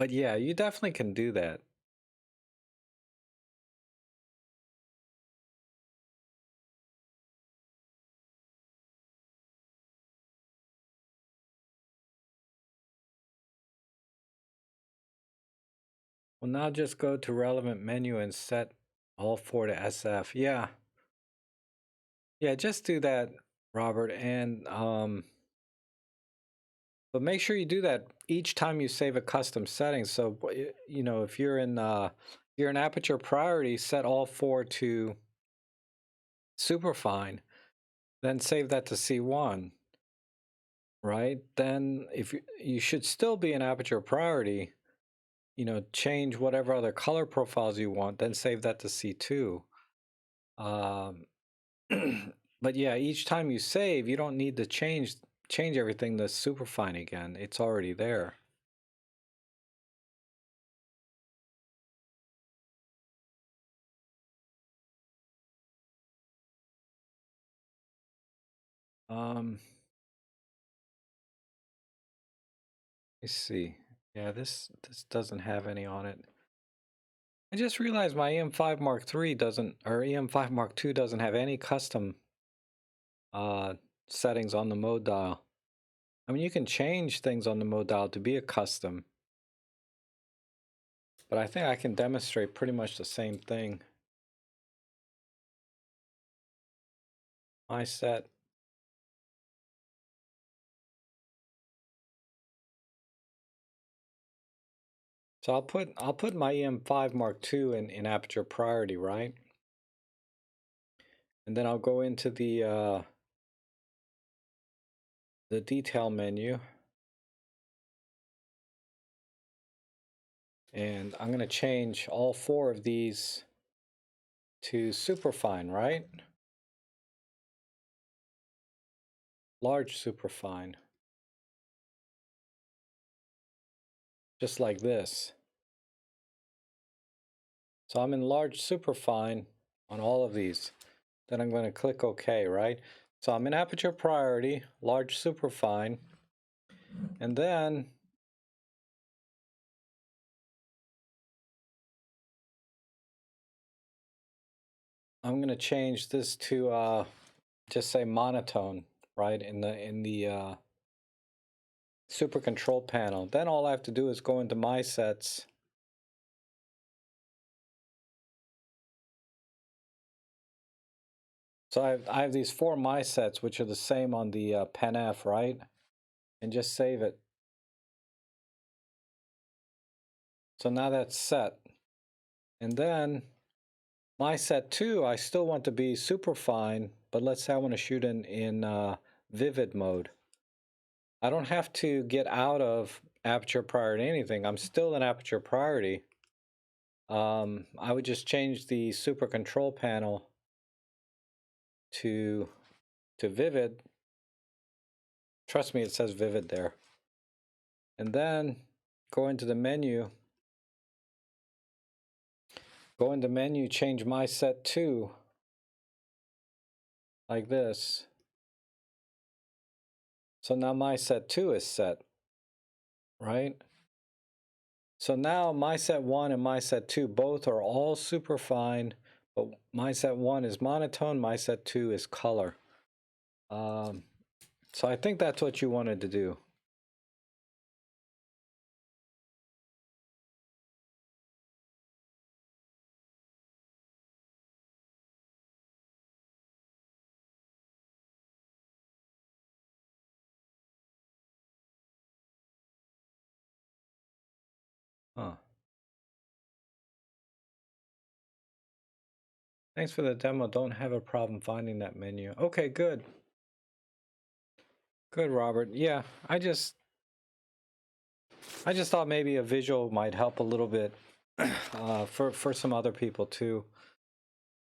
yeah, you definitely can do that. Well, now just go to relevant menu and set all 4 to SF. Yeah. Yeah, just do that, Robert. And but make sure you do that each time you save a custom setting. So you know, if you're in aperture priority, set all 4 to superfine, then save that to C1. Right? Then if you should still be in aperture priority, you know, change whatever other color profiles you want, then save that to C2. But yeah, each time you save, you don't need to change everything to superfine again. It's already there. Let's see. Yeah, this doesn't have any on it. I just realized my EM5 Mark III doesn't, or EM5 Mark II doesn't have any custom settings on the mode dial. I mean, you can change things on the mode dial to be a custom, but I think I can demonstrate pretty much the same thing. My set. So I'll put my EM5 Mark II in aperture priority, right? And then I'll go into the detail menu. And I'm going to change all 4 of these to superfine, right? Large superfine. Just like this. So I'm in large superfine on all of these. Then I'm going to click OK, right? So I'm in aperture priority, large superfine. And then I'm going to change this to just say monotone, right? In the super control panel. Then all I have to do is go into my sets. So I have these 4 my sets, which are the same on the Pen F, right? And just save it. So now that's set. And then my set 2, I still want to be superfine, but let's say I want to shoot in vivid mode. I don't have to get out of aperture priority anything. I'm still in aperture priority. I would just change the super control panel to vivid. Trust me, it says vivid there. And then go into the menu. Go into menu, change my set 2 like this. So now my set 2 is set, right? So now my set 1 and my set 2 both are all superfine, but my set 1 is monotone, my set 2 is color. So I think that's what you wanted to do. Huh. Thanks for the demo. Don't have a problem finding that menu. Okay, good. Good, Robert. Yeah, I just thought maybe a visual might help a little bit for some other people too.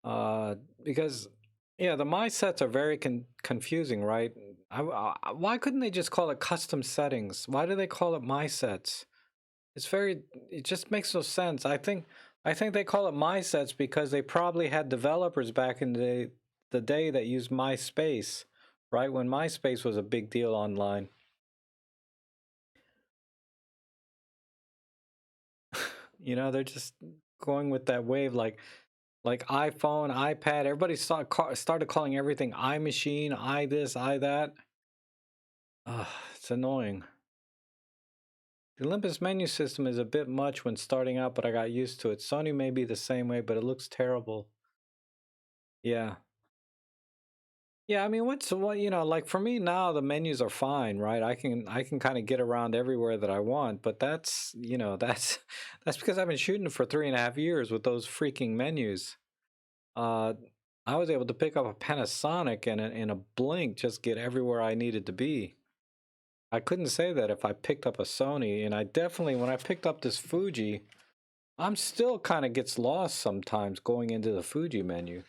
Because yeah, the my sets are very confusing, right? Why couldn't they just call it custom settings? Why do they call it my sets? It's very, it just makes no sense. I think they call it my sets because they probably had developers back in the day that used MySpace, right? When MySpace was a big deal online. You know, they're just going with that wave like iPhone, iPad. Everybody started calling everything iMachine, I this, I that. Ugh, it's annoying. The Olympus menu system is a bit much when starting out, but I got used to it. Sony may be the same way, but it looks terrible. Yeah. Yeah, I mean, what you know, like for me now, the menus are fine, right? I can kind of get around everywhere that I want, but that's that's that's because I've been shooting for 3.5 years with those freaking menus. Uh, I was able to pick up a Panasonic and in a blink just get everywhere I needed to be. I couldn't say that if I picked up a Sony, and I definitely when I picked up this Fuji, I'm still kind of gets lost sometimes going into the Fuji menu.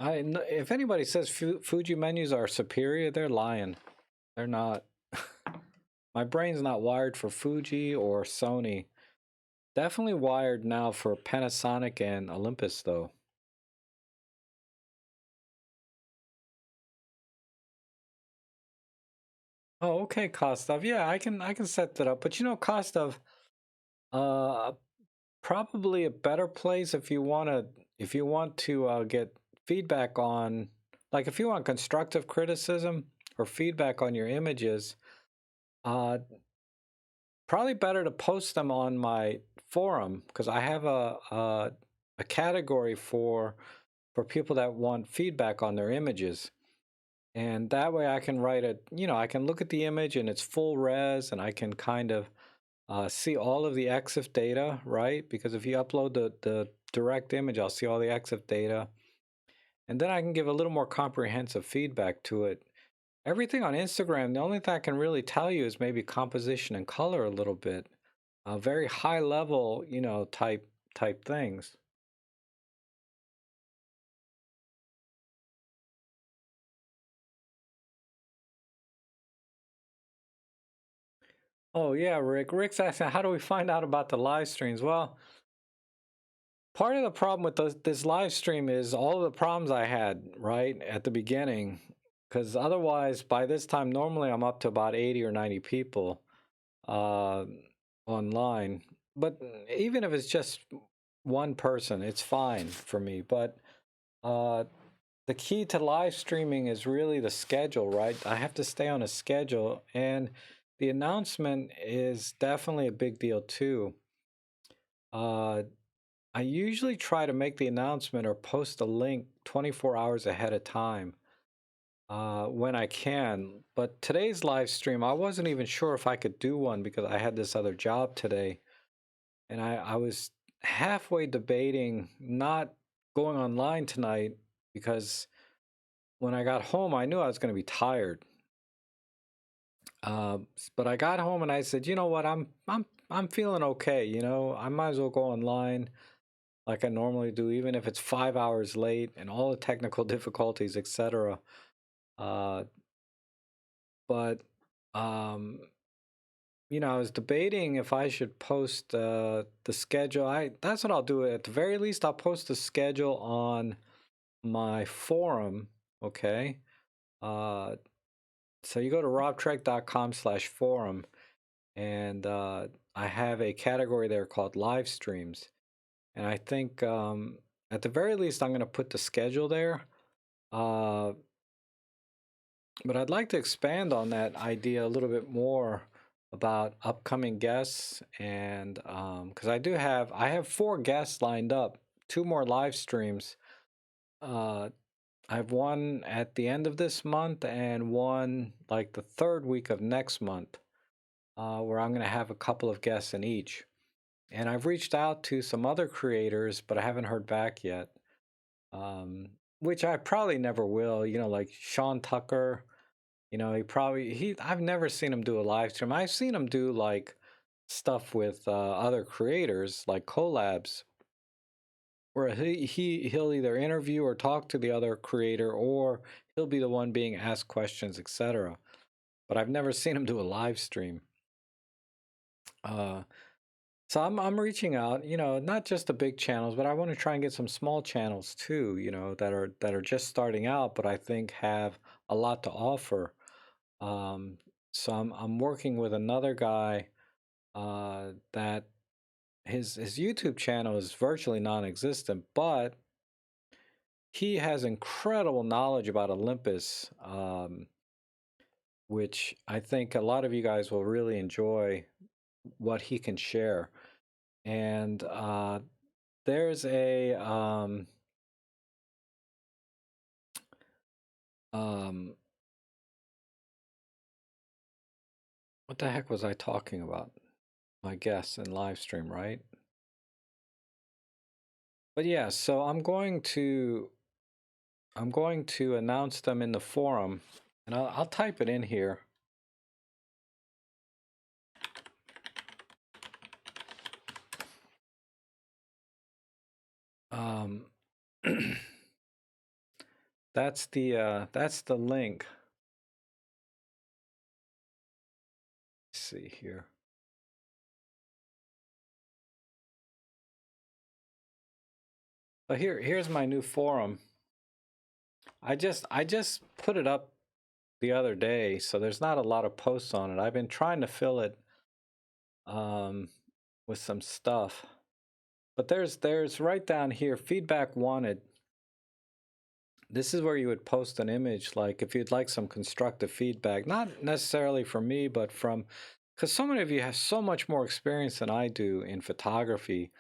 If anybody says Fuji menus are superior, they're lying. They're not. My brain's not wired for Fuji or Sony. Definitely wired now for Panasonic and Olympus, though. Oh, okay, Kostov. Yeah, I can set that up. But Kostov, uh, probably a better place if you want to get feedback on, like if you want constructive criticism or feedback on your images. Uh, Probably better to post them on my forum because I have a category for people that want feedback on their images. And that way I can write it, I can look at the image in its full res and I can kind of see all of the EXIF data, right? Because if you upload the direct image, I'll see all the EXIF data. And then I can give a little more comprehensive feedback to it. Everything on Instagram, the only thing I can really tell you is maybe composition and color a little bit. Very high level, type things. Oh yeah, Rick. Rick's asking, how do we find out about the live streams? Well, part of the problem with this live stream is all the problems I had right at the beginning. Because otherwise, by this time, normally I'm up to about 80 or 90 people uh, online. But even if it's just one person, it's fine for me. But uh, the key to live streaming is really the schedule, right? I have to stay on a schedule, and the announcement is definitely a big deal too. Uh, I usually try to make the announcement or post a link 24 hours ahead of time when I can. But today's live stream, I wasn't even sure if I could do one because I had this other job today, and I was halfway debating not going online tonight because when I got home, I knew I was going to be tired. But I got home and I said, you know what, I'm feeling okay. I might as well go online like I normally do, even if it's 5 hours late and all the technical difficulties, etc. Uh, but um, I was debating if I should post the schedule. That's what I'll do. At the very least, I'll post the schedule on my forum. Okay. Uh, so you go to robtrek.com/forum, and I have a category there called live streams. And I think at the very least, I'm going to put the schedule there. Uh, but I'd like to expand on that idea a little bit more about upcoming guests, and because I have 4 guests lined up, 2 more live streams. Uh, I have one at the end of this month and one like the third week of next month, where I'm going to have a couple of guests in each. And I've reached out to some other creators, but I haven't heard back yet. Which I probably never will. Like Sean Tucker. I've never seen him do a live stream. I've seen him do like stuff with other creators, like collabs, where he'll either interview or talk to the other creator, or he'll be the one being asked questions, etc. But I've never seen him do a live stream. So I'm reaching out, not just the big channels, but I want to try and get some small channels too, that are just starting out, but I think have a lot to offer. Um, so I'm working with another guy that his YouTube channel is virtually non-existent, but he has incredible knowledge about Olympus, which I think a lot of you guys will really enjoy what he can share. And there's a um, what the heck was I talking about? My guests in live stream, right? But yeah, so I'm going to announce them in the forum, and I'll type it in here. Um, that's the link. Let's see here. But here's my new forum. I just put it up the other day, so there's not a lot of posts on it. I've been trying to fill it with some stuff. But there's right down here, feedback wanted. This is where you would post an image, like if you'd like some constructive feedback, not necessarily from me, but from, because so many of you have so much more experience than I do in photography.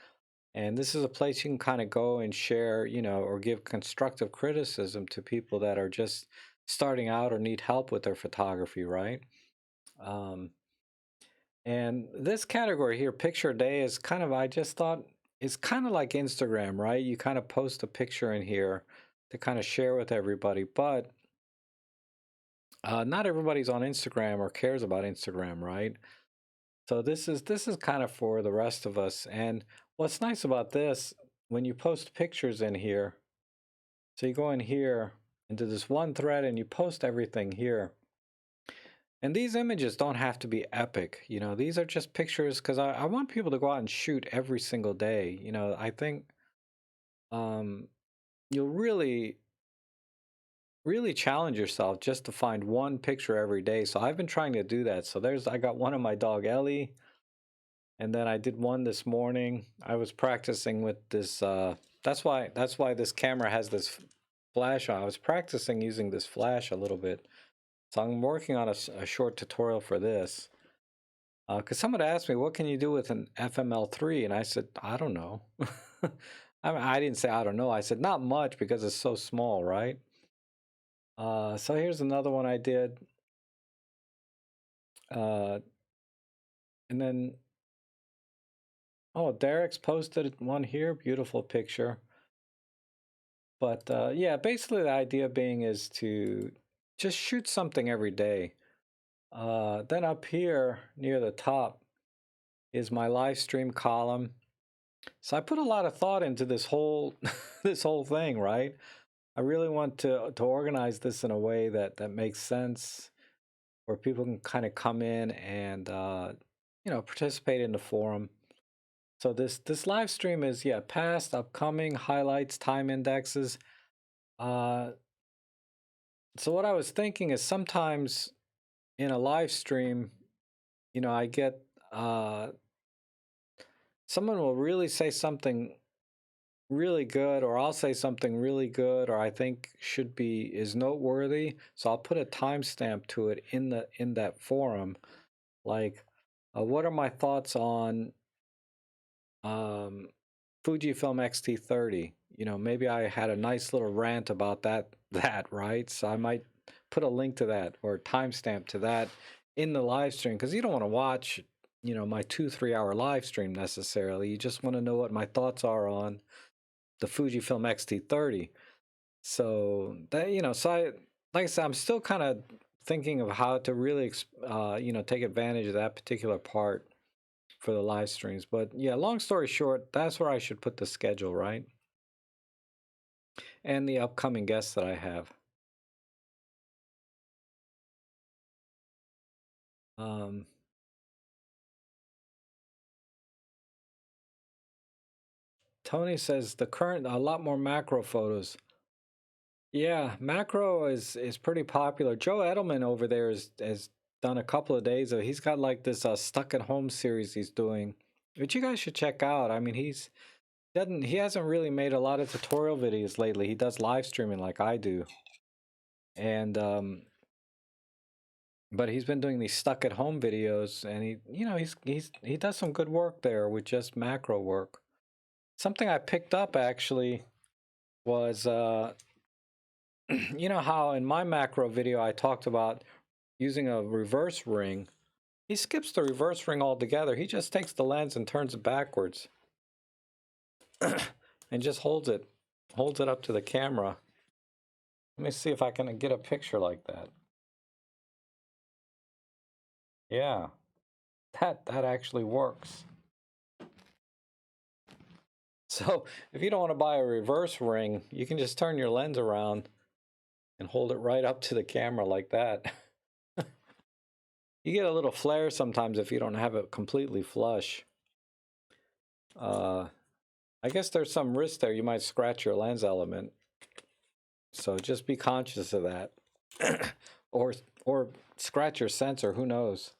And this is a place you can kind of go and share, or give constructive criticism to people that are just starting out or need help with their photography, right? Um, and this category here, picture a day, is kind of, I just thought, it's kind of like Instagram, right? You kind of post a picture in here to kind of share with everybody, but not everybody's on Instagram or cares about Instagram, right? So this is kind of for the rest of us. And what's nice about this, when you post pictures in here, so you go in here into this one thread and you post everything here. And these images don't have to be epic. These are just pictures because I want people to go out and shoot every single day. I think um, you'll really challenge yourself just to find one picture every day. So I've been trying to do that. So I got one of my dog Ellie, and then I did one this morning. I was practicing with this. That's why this camera has this flash on. I was practicing using this flash a little bit. So I'm working on a short tutorial for this. Because someone asked me, what can you do with an FML3? And I said, I don't know. I didn't say I don't know. I said, not much because it's so small, right? So here's another one I did. And then, oh, Derek's posted one here. Beautiful picture. But yeah, basically the idea being is to just shoot something every day. Then up here near the top is my live stream column. So I put a lot of thought into this whole this whole thing, right? I really want to organize this in a way that makes sense, where people can kind of come in and participate in the forum. So this live stream is, yeah, past, upcoming, highlights, time indexes. Uh, so what I was thinking is sometimes in a live stream, I get someone will really say something really good, or I'll say something really good, or I think is noteworthy. So I'll put a timestamp to it in that forum, like what are my thoughts on um, Fujifilm X-T30? Maybe I had a nice little rant about that, right? So I might put a link to that or timestamp to that in the live stream, because you don't want to watch my 2-3 hour live stream necessarily. You just want to know what my thoughts are on the Fujifilm X-T30. So that, like I said, I'm still kind of thinking of how to really take advantage of that particular part for the live streams. But yeah, long story short, that's where I should put the schedule, right? And the upcoming guests that I have. Um, Tony says the current a lot more macro photos. Yeah, macro is pretty popular. Joe Edelman over there has done a couple of days of. He's got like this stuck at home series he's doing, which you guys should check out. I mean, he hasn't really made a lot of tutorial videos lately. He does live streaming like I do, and but he's been doing these stuck at home videos, and he does some good work there with just macro work. Something I picked up actually was you know how in my macro video I talked about using a reverse ring. He skips the reverse ring altogether. He just takes the lens and turns it backwards and just holds it up to the camera. Let me see if I can get a picture like that. Yeah, that actually works. So if you don't want to buy a reverse ring, you can just turn your lens around and hold it right up to the camera like that. You get a little flare sometimes if you don't have it completely flush. I guess there's some risk there. You might scratch your lens element. So just be conscious of that. or scratch your sensor, who knows.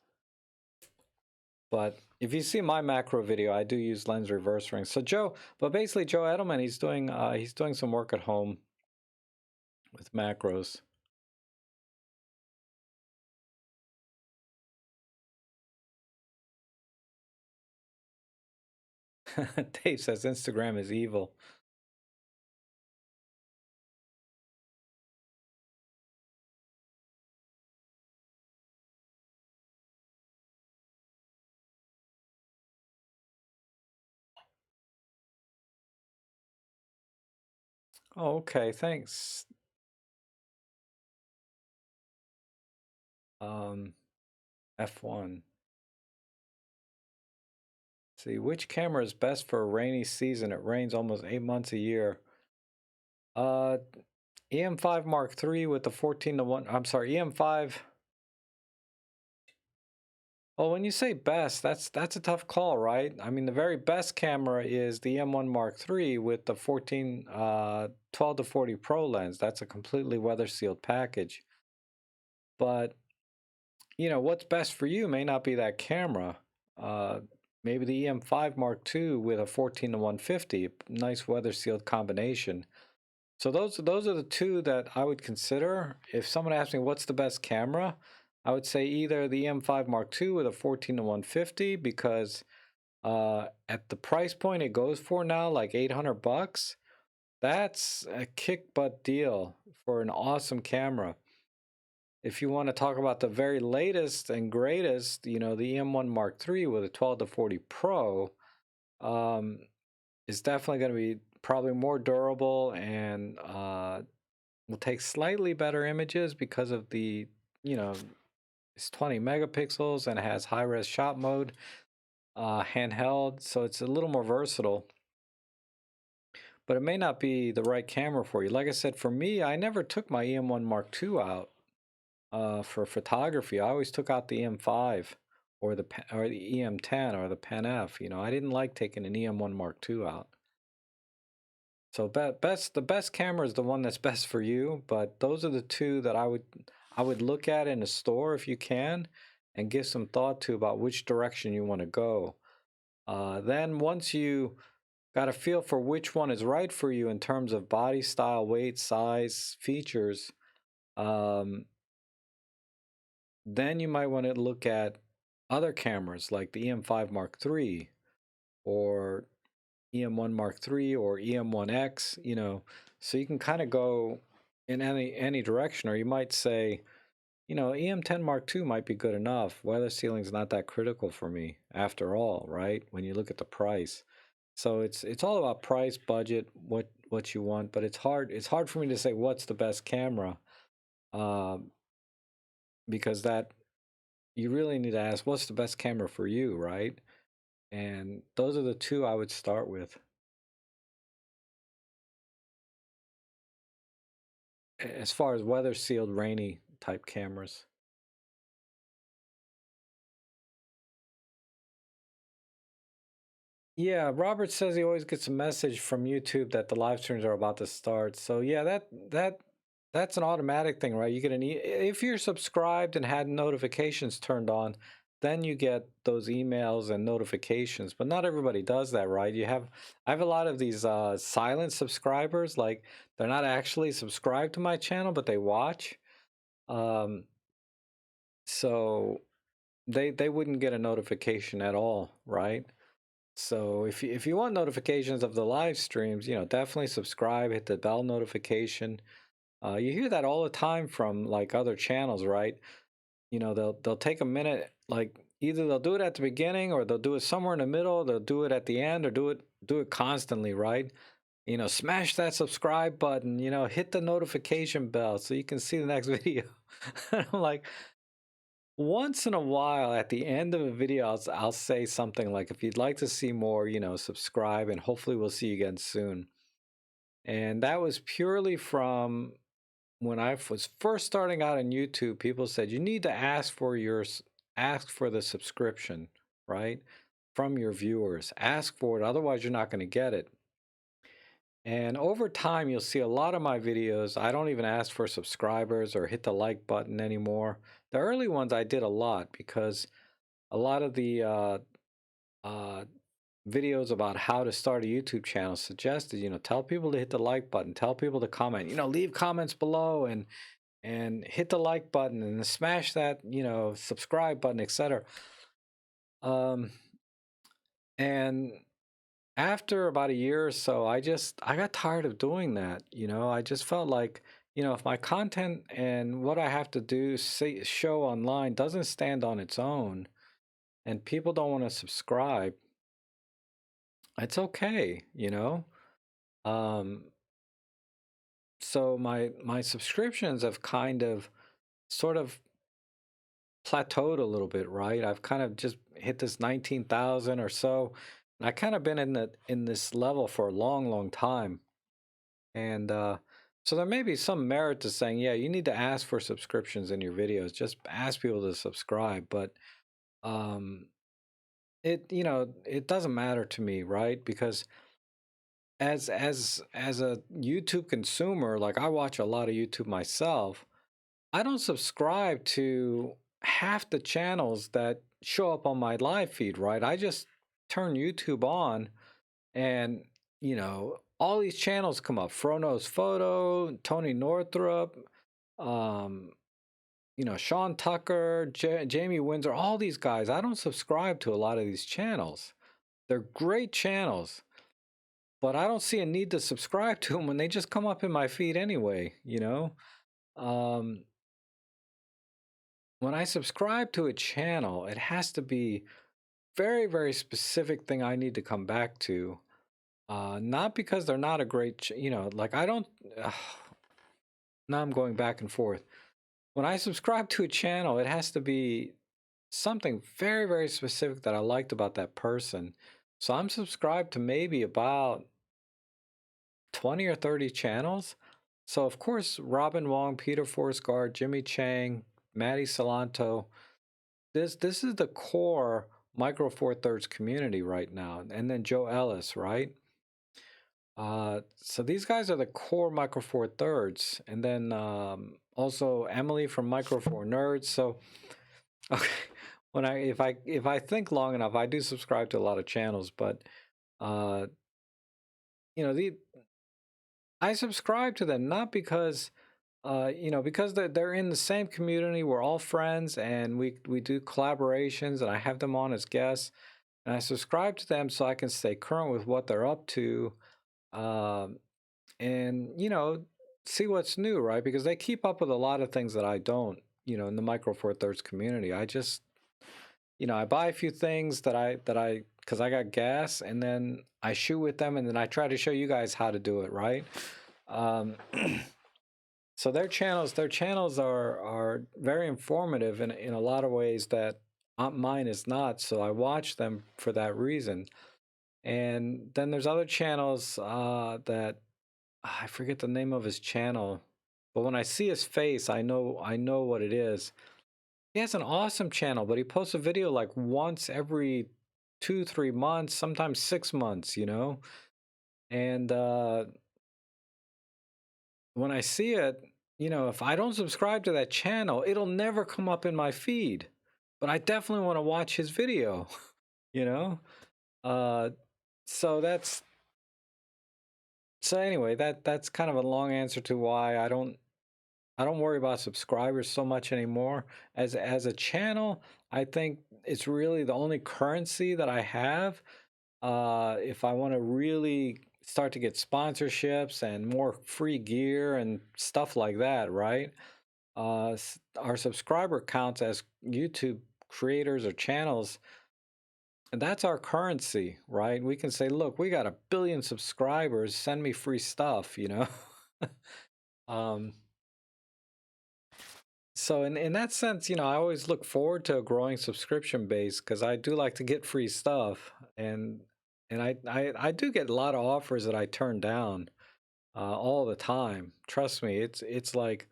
But if you see my macro video, I do use lens reverse rings. So basically Joe Edelman, he's doing some work at home with macros. Dave says Instagram is evil. Oh, okay, thanks. F1. See, which camera is best for a rainy season? It rains almost 8 months a year. Uh, EM5 Mark III with the 14:1. I'm sorry, EM5. Well, when you say best, that's a tough call, right? I mean, the very best camera is the M1 Mark III with the 12 to 40 Pro lens. That's a completely weather sealed package. But you know what's best for you may not be that camera. Uh, Maybe the EM5 Mark II with a 14 to 150, nice weather sealed combination. So those are the two that I would consider. If someone asked me what's the best camera, I would say either the M5 Mark II with a 14 to 150 because at the price point it goes for now, like 800 bucks, that's a kick butt deal for an awesome camera. If you want to talk about the very latest and greatest, you know, the M1 Mark III with a 12 to 40 Pro um, is definitely going to be probably more durable and will take slightly better images because of the, you know, it's 20 megapixels and it has high res shot mode, handheld, so it's a little more versatile. But it may not be the right camera for you. Like I said, for me, I never took my EM1 Mark II out for photography. I always took out the EM5 or the EM10 or the Pen F. You know, I didn't like taking an EM1 Mark II out. So the best camera is the one that's best for you. But those are the two that I would look at in a store if you can, and give some thought to about which direction you want to go. Then once you got a feel for which one is right for you in terms of body style, weight, size, features, um, then you might want to look at other cameras like the EM5 Mark III or EM1 Mark III or EM1X, you know, so you can kind of go in any direction. Or you might say, you know, EM10 Mark II might be good enough. Weather sealing is not that critical for me after all, right? When you look at the price. So it's all about price, budget, what you want, but it's hard for me to say what's the best camera, um, because that you really need to ask what's the best camera for you, right? And those are the two I would start with. As far as weather sealed rainy type cameras. Yeah, Robert says he always gets a message from YouTube that the live streams are about to start. So yeah, that's an automatic thing, right? You get if you're subscribed and had notifications turned on, then you get those emails and notifications. But not everybody does that, right? I have a lot of these silent subscribers, like they're not actually subscribed to my channel, but they watch. Um, so they wouldn't get a notification at all, right? So if you want notifications of the live streams, definitely subscribe, hit the bell notification. You hear that all the time from like other channels, right? They'll take a minute, like either they'll do it at the beginning or they'll do it somewhere in the middle, they'll do it at the end or do it constantly, right? Smash that subscribe button, hit the notification bell so you can see the next video. And I'm like, once in a while at the end of a video, I'll say something like, if you'd like to see more, subscribe and hopefully we'll see you again soon. And that was purely from when I was first starting out on YouTube. People said you need to ask for the subscription, right? From your viewers. Ask for it, otherwise you're not going to get it. And over time, you'll see a lot of my videos, I don't even ask for subscribers or hit the like button anymore. The early ones I did a lot because a lot of the uh, videos about how to start a YouTube channel suggested, tell people to hit the like button, tell people to comment, leave comments below and hit the like button and smash that, subscribe button, etc. Um, and after about a year or so, I got tired of doing that. I just felt like, if my content and what I have to do show online doesn't stand on its own and people don't want to subscribe, it's okay. Um, so my subscriptions have kind of sort of plateaued a little bit, right? I've kind of just hit this 19,000 or so. And I kind of been in this level for a long, long time. And so there may be some merit to saying, yeah, you need to ask for subscriptions in your videos. Just ask people to subscribe. But um, it doesn't matter to me, right? Because as a YouTube consumer, like I watch a lot of YouTube myself, I don't subscribe to half the channels that show up on my live feed, right? I just turn YouTube on and, all these channels come up. Frono's Photo, Tony Northrup, um, Sean Tucker, Jamie Windsor, all these guys. I don't subscribe to a lot of these channels. They're great channels, but I don't see a need to subscribe to them when they just come up in my feed anyway. Um, when I subscribe to a channel, it has to be very, very specific thing I need to come back to. Not because they're not a great, like I don't. Now I'm going back and forth. When I subscribe to a channel, it has to be something very, very specific that I liked about that person. So I'm subscribed to maybe about 20 or 30 channels. So of course, Robin Wong, Peter Forsgard, Jimmy Chang, Maddie Salanto. This is the core Micro Four Thirds community right now, and then Joe Ellis, right? So these guys are the core Micro Four Thirds, and then also Emily from Micro Four Nerds. So okay, if I think long enough, I do subscribe to a lot of channels, but uh, the I subscribe to them not because because they're in the same community. We're all friends, and we do collaborations, and I have them on as guests, and I subscribe to them so I can stay current with what they're up to, um, and see what's new, right? Because they keep up with a lot of things that I don't. In the Micro Four Thirds community, I just I buy a few things that I because I got gas, and then I shoot with them, and then I try to show you guys how to do it, right? Um, So their channels are very informative in a lot of ways that mine is not. So I watch them for that reason. And then there's other channels that I forget the name of his channel, but when I see his face, I know what it is. He has an awesome channel, but he posts a video like once every 2, 3 months, sometimes 6 months, you know? And when I see it, you know, if I don't subscribe to that channel, it'll never come up in my feed. But I definitely want to watch his video, you know? Uh so that's so anyway, that's kind of a long answer to why I don't worry about subscribers so much anymore. As a channel, I think it's really the only currency that I have. If I want to really start to get sponsorships and more free gear and stuff like that, right? Our subscriber counts as YouTube creators or channels, and that's our currency, right? We can say, look, we got 1 billion subscribers, send me free stuff, you know? um, so in that sense, you know, I always look forward to a growing subscription base because I do like to get free stuff, and I do get a lot of offers that I turn down all the time. Trust me, it's like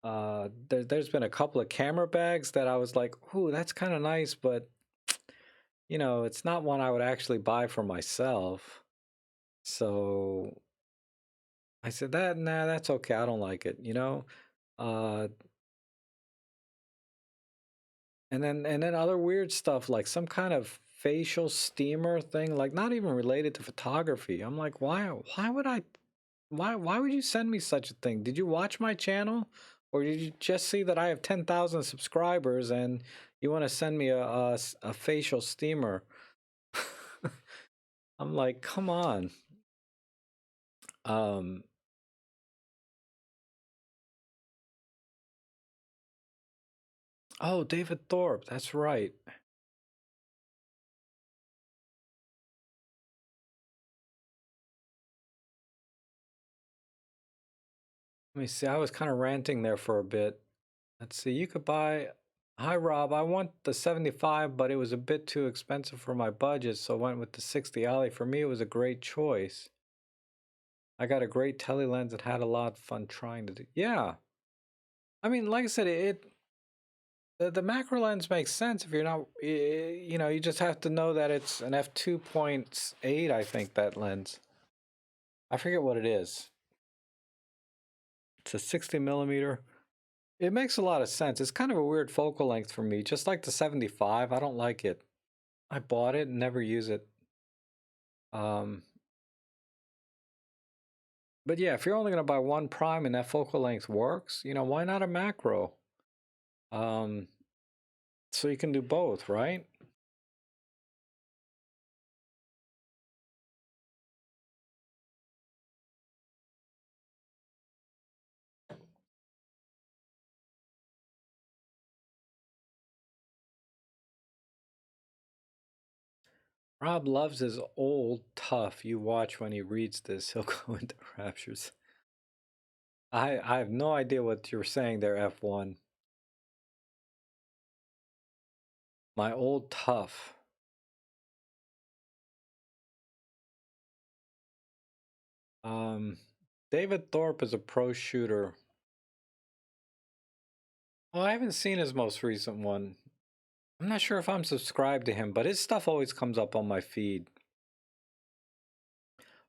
there's been a couple of camera bags that I was like, ooh, that's kind of nice, but you know, it's not one I would actually buy for myself. So I said that, nah, that's okay. I don't like it, you know. Uh, and then other weird stuff like some kind of facial steamer thing, like not even related to photography. I'm like, why would I why would you send me such a thing? Did you watch my channel? Or did you just see that I have 10,000 subscribers and you want to send me a facial steamer? I'm like, come on. Um, oh, David Thorpe, that's right. Let me see. I was kind of ranting there for a bit. Let's see. You could buy. Hi, Rob. I want the 75, but it was a bit too expensive for my budget, so I went with the 60 Alley. For me, it was a great choice. I got a great tele lens and had a lot of fun trying to do. Yeah. I mean, like I said, the macro lens makes sense if you're not, you know, you just have to know that it's an f2.8, I think, that lens. I forget what it is. It's a 60 millimeter. It makes a lot of sense. It's kind of a weird focal length for me, just like the 75. I don't like it. I bought it and never use it. Um, but yeah, if you're only going to buy one prime and that focal length works, you know, why not a macro? Um, so you can do both, right? Rob loves his old tough. You watch when he reads this, he'll go into raptures. I have no idea what you're saying there, F1. My old tough. Um, David Thorpe is a pro shooter. Well, I haven't seen his most recent one. I'm not sure if I'm subscribed to him, but his stuff always comes up on my feed.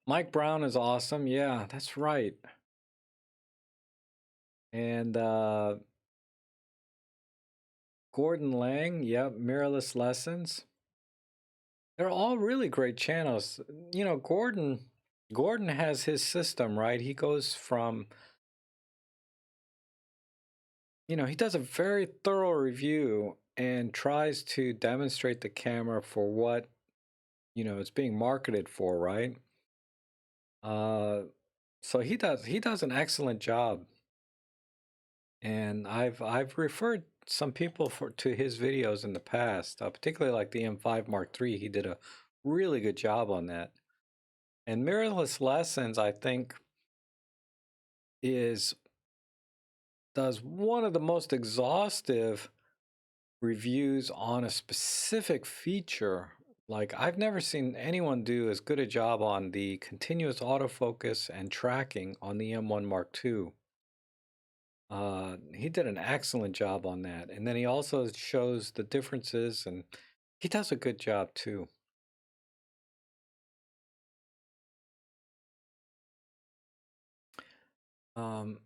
Mike Brown is awesome. Yeah, that's right. And Gordon Lang, yep, Mirrorless Lessons. They're all really great channels. You know, Gordon has his system, right? He goes from, you know, he does a very thorough review and tries to demonstrate the camera for what, you know, it's being marketed for, right? Uh so he does an excellent job. And I've referred some people to his videos in the past, particularly like the M5 Mark III. He did a really good job on that. And Mirrorless Lessons, I think, is does one of the most exhaustive reviews on a specific feature. Like I've never seen anyone do as good a job on the continuous autofocus and tracking on the M1 Mark II. He did an excellent job on that, and then he also shows the differences and He does a good job too. Um,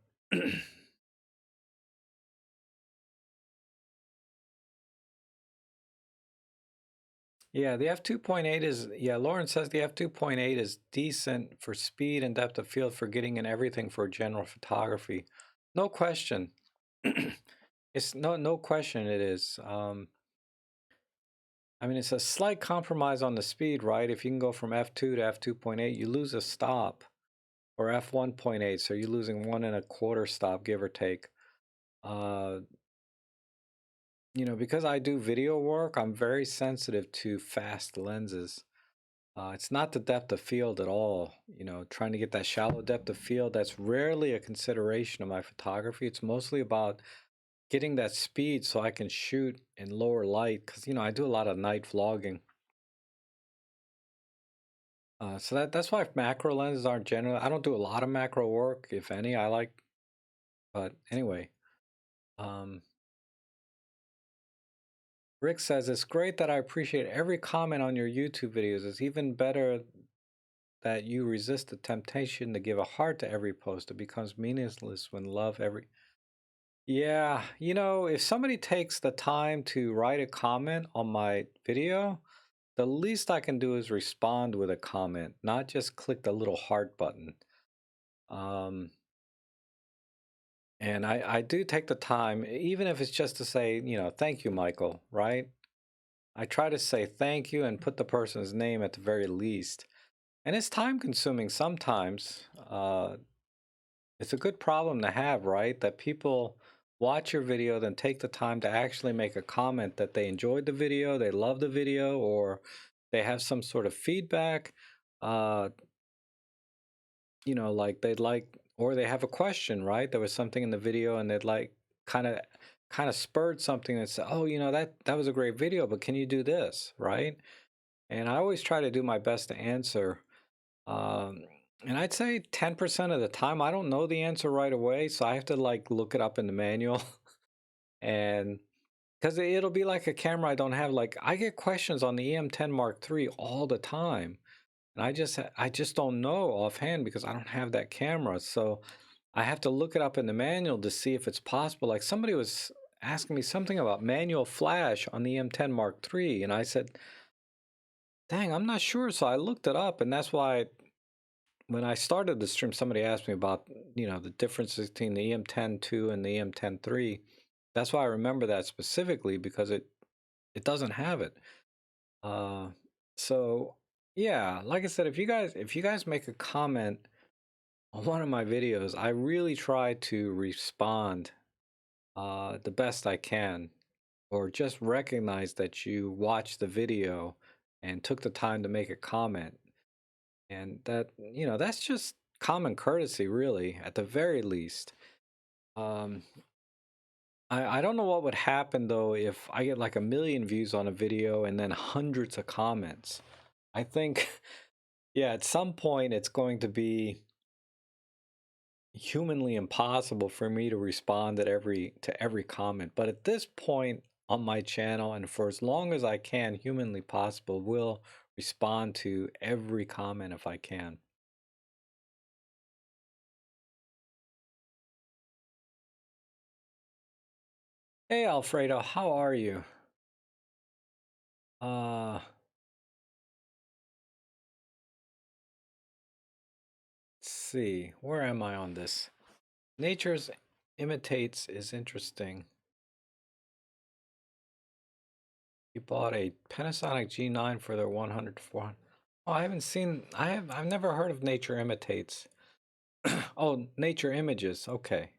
yeah, the f2.8 is, yeah, Lauren says the f2.8 is decent for speed and depth of field for getting in everything for general photography. No question. It's no question it is. I mean, it's a slight compromise on the speed, right? If you can go from f2 to f2.8, you lose a stop, or f1.8, so you're losing 1.25 stop, give or take. You know, because I do video work, I'm very sensitive to fast lenses. It's not the depth of field at all. You know, trying to get that shallow depth of field, that's rarely a consideration of my photography. It's mostly about getting that speed so I can shoot in lower light, because, you know, I do a lot of night vlogging. So that's why macro lenses aren't generally, I don't do a lot of macro work, if any. I like, but anyway. Um, Rick says, it's great that I appreciate every comment on your YouTube videos. It's even better that you resist the temptation to give a heart to every post. It becomes meaningless when love every. Yeah, you know, if somebody takes the time to write a comment on my video, the least I can do is respond with a comment, not just click the little heart button. And I do take the time, even if it's just to say, you know, thank you, Michael, right? I try to say thank you and put the person's name at the very least. And it's time consuming sometimes. It's a good problem to have, right? That people watch your video, then take the time to actually make a comment that they enjoyed the video, they love the video, or they have some sort of feedback. Uh, you know, like they'd like, or they have a question, right? There was something in the video and they'd like kind of spurred something that said, oh, you know, that was a great video, but can you do this, right? And I always try to do my best to answer. Um, and I'd say 10% of the time I don't know the answer right away, so I have to like look it up in the manual. And because it'll be like a camera I don't have. Like I get questions on the EM10 Mark III all the time, and I just don't know offhand because I don't have that camera. So I have to look it up in the manual to see if it's possible. Like somebody was asking me something about manual flash on the M10 Mark III, and I said, dang, I'm not sure. So I looked it up, and that's why when I started the stream, somebody asked me about, you know, the difference between the EM10 II and the EM10 III. That's why I remember that specifically, because it doesn't have it. Uh, so yeah, like I said, if you guys make a comment on one of my videos, I really try to respond the best I can, or just recognize that you watched the video and took the time to make a comment. And that, you know, that's just common courtesy, really, at the very least. Um, I don't know what would happen though if I get like 1 million views on a video and then hundreds of comments. I think, yeah, at some point it's going to be humanly impossible for me to respond at every comment. But at this point on my channel, and for as long as I can humanly possible, will respond to every comment if I can. Hey Alfredo, how are you? Let's see, where am I on this? Nature's imitates is interesting. You bought a Panasonic G9 for their 100 400. Oh, I haven't seen. I've never heard of Nature Imitates. Oh, Nature Images. Okay.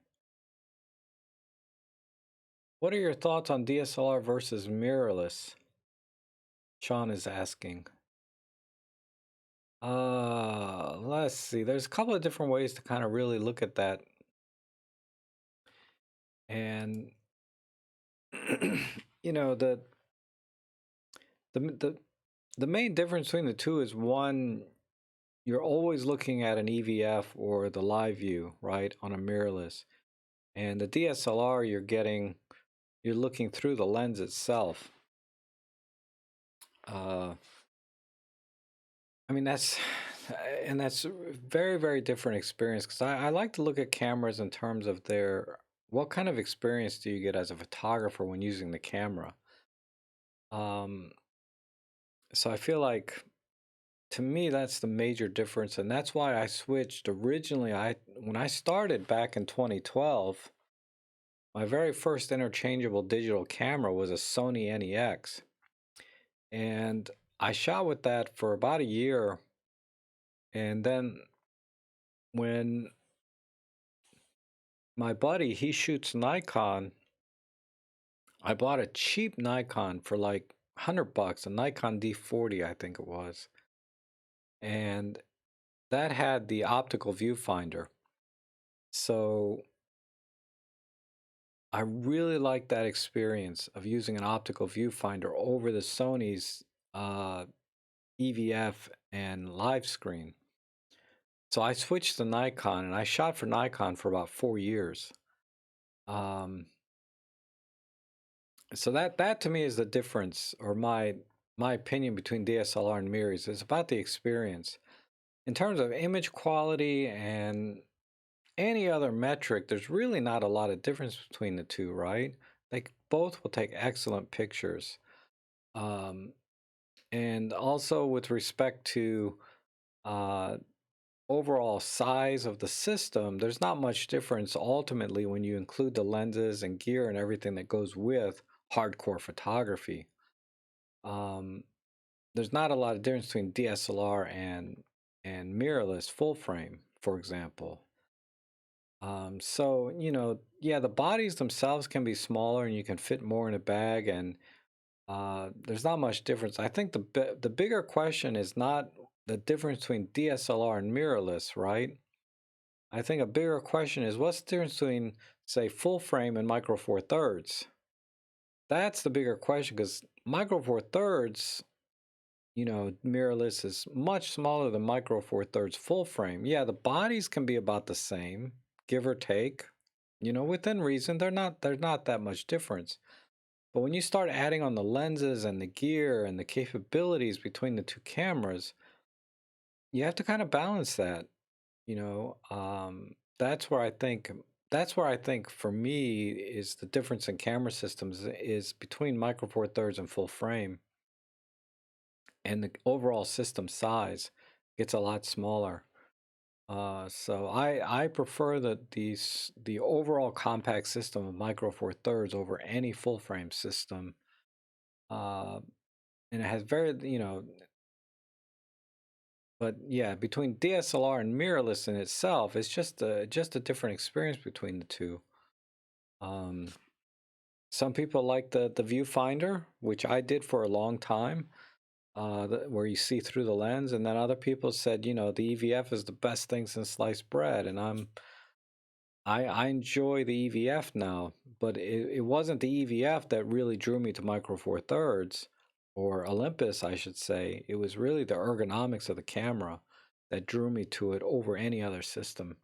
What are your thoughts on DSLR versus mirrorless? Sean is asking. Let's see. There's a couple of different ways to kind of really look at that. And you know, the the the main difference between the two is, one, you're always looking at an EVF or the live view, right, on a mirrorless. And the DSLR, you're looking through the lens itself. I mean, that's and that's a very, very different experience because I like to look at cameras in terms of their what kind of experience do you get as a photographer when using the camera? Um, so I feel like to me that's the major difference, and that's why I switched originally. I when I started back in 2012, my very first interchangeable digital camera was a Sony NEX, and I shot with that for about a year, and then when my buddy, he shoots Nikon. I bought a cheap Nikon for like $100, a Nikon D40, I think it was. And that had the optical viewfinder. So I really liked that experience of using an optical viewfinder over the Sony's EVF and live screen. So I switched to Nikon and I shot for Nikon for about 4 years. Um, So that to me is the difference, or my opinion between DSLR and mirrors is about the experience. In terms of image quality and any other metric, there's really not a lot of difference between the two, right? They both will take excellent pictures. Um, and also with respect to uh, overall size of the system, there's not much difference ultimately when you include the lenses and gear and everything that goes with hardcore photography. Um, there's not a lot of difference between DSLR and mirrorless full frame, for example. So yeah, the bodies themselves can be smaller and you can fit more in a bag, and there's not much difference. I think the bigger question is not the difference between DSLR and mirrorless, right? I think a bigger question is what's the difference between, say, full frame and micro four thirds. That's the bigger question because micro four thirds, mirrorless is much smaller than micro four thirds full frame. Yeah, the bodies can be about the same, give or take. Within reason, they're not that much difference. But when you start adding on the lenses and the gear and the capabilities between the two cameras, you have to kind of balance that. That's where I think for me is the difference in camera systems is between micro four thirds and full frame, and the overall system size gets a lot smaller. So I prefer the overall compact system of micro four thirds over any full frame system. Uh, and it has but yeah, between DSLR and mirrorless in itself, it's just a different experience between the two. Um, some people like the viewfinder, which I did for a long time. Where you see through the lens, and then other people said, the EVF is the best thing since sliced bread, and I enjoy the EVF now, but it wasn't the EVF that really drew me to Micro Four Thirds or Olympus, I should say. It was really the ergonomics of the camera that drew me to it over any other system.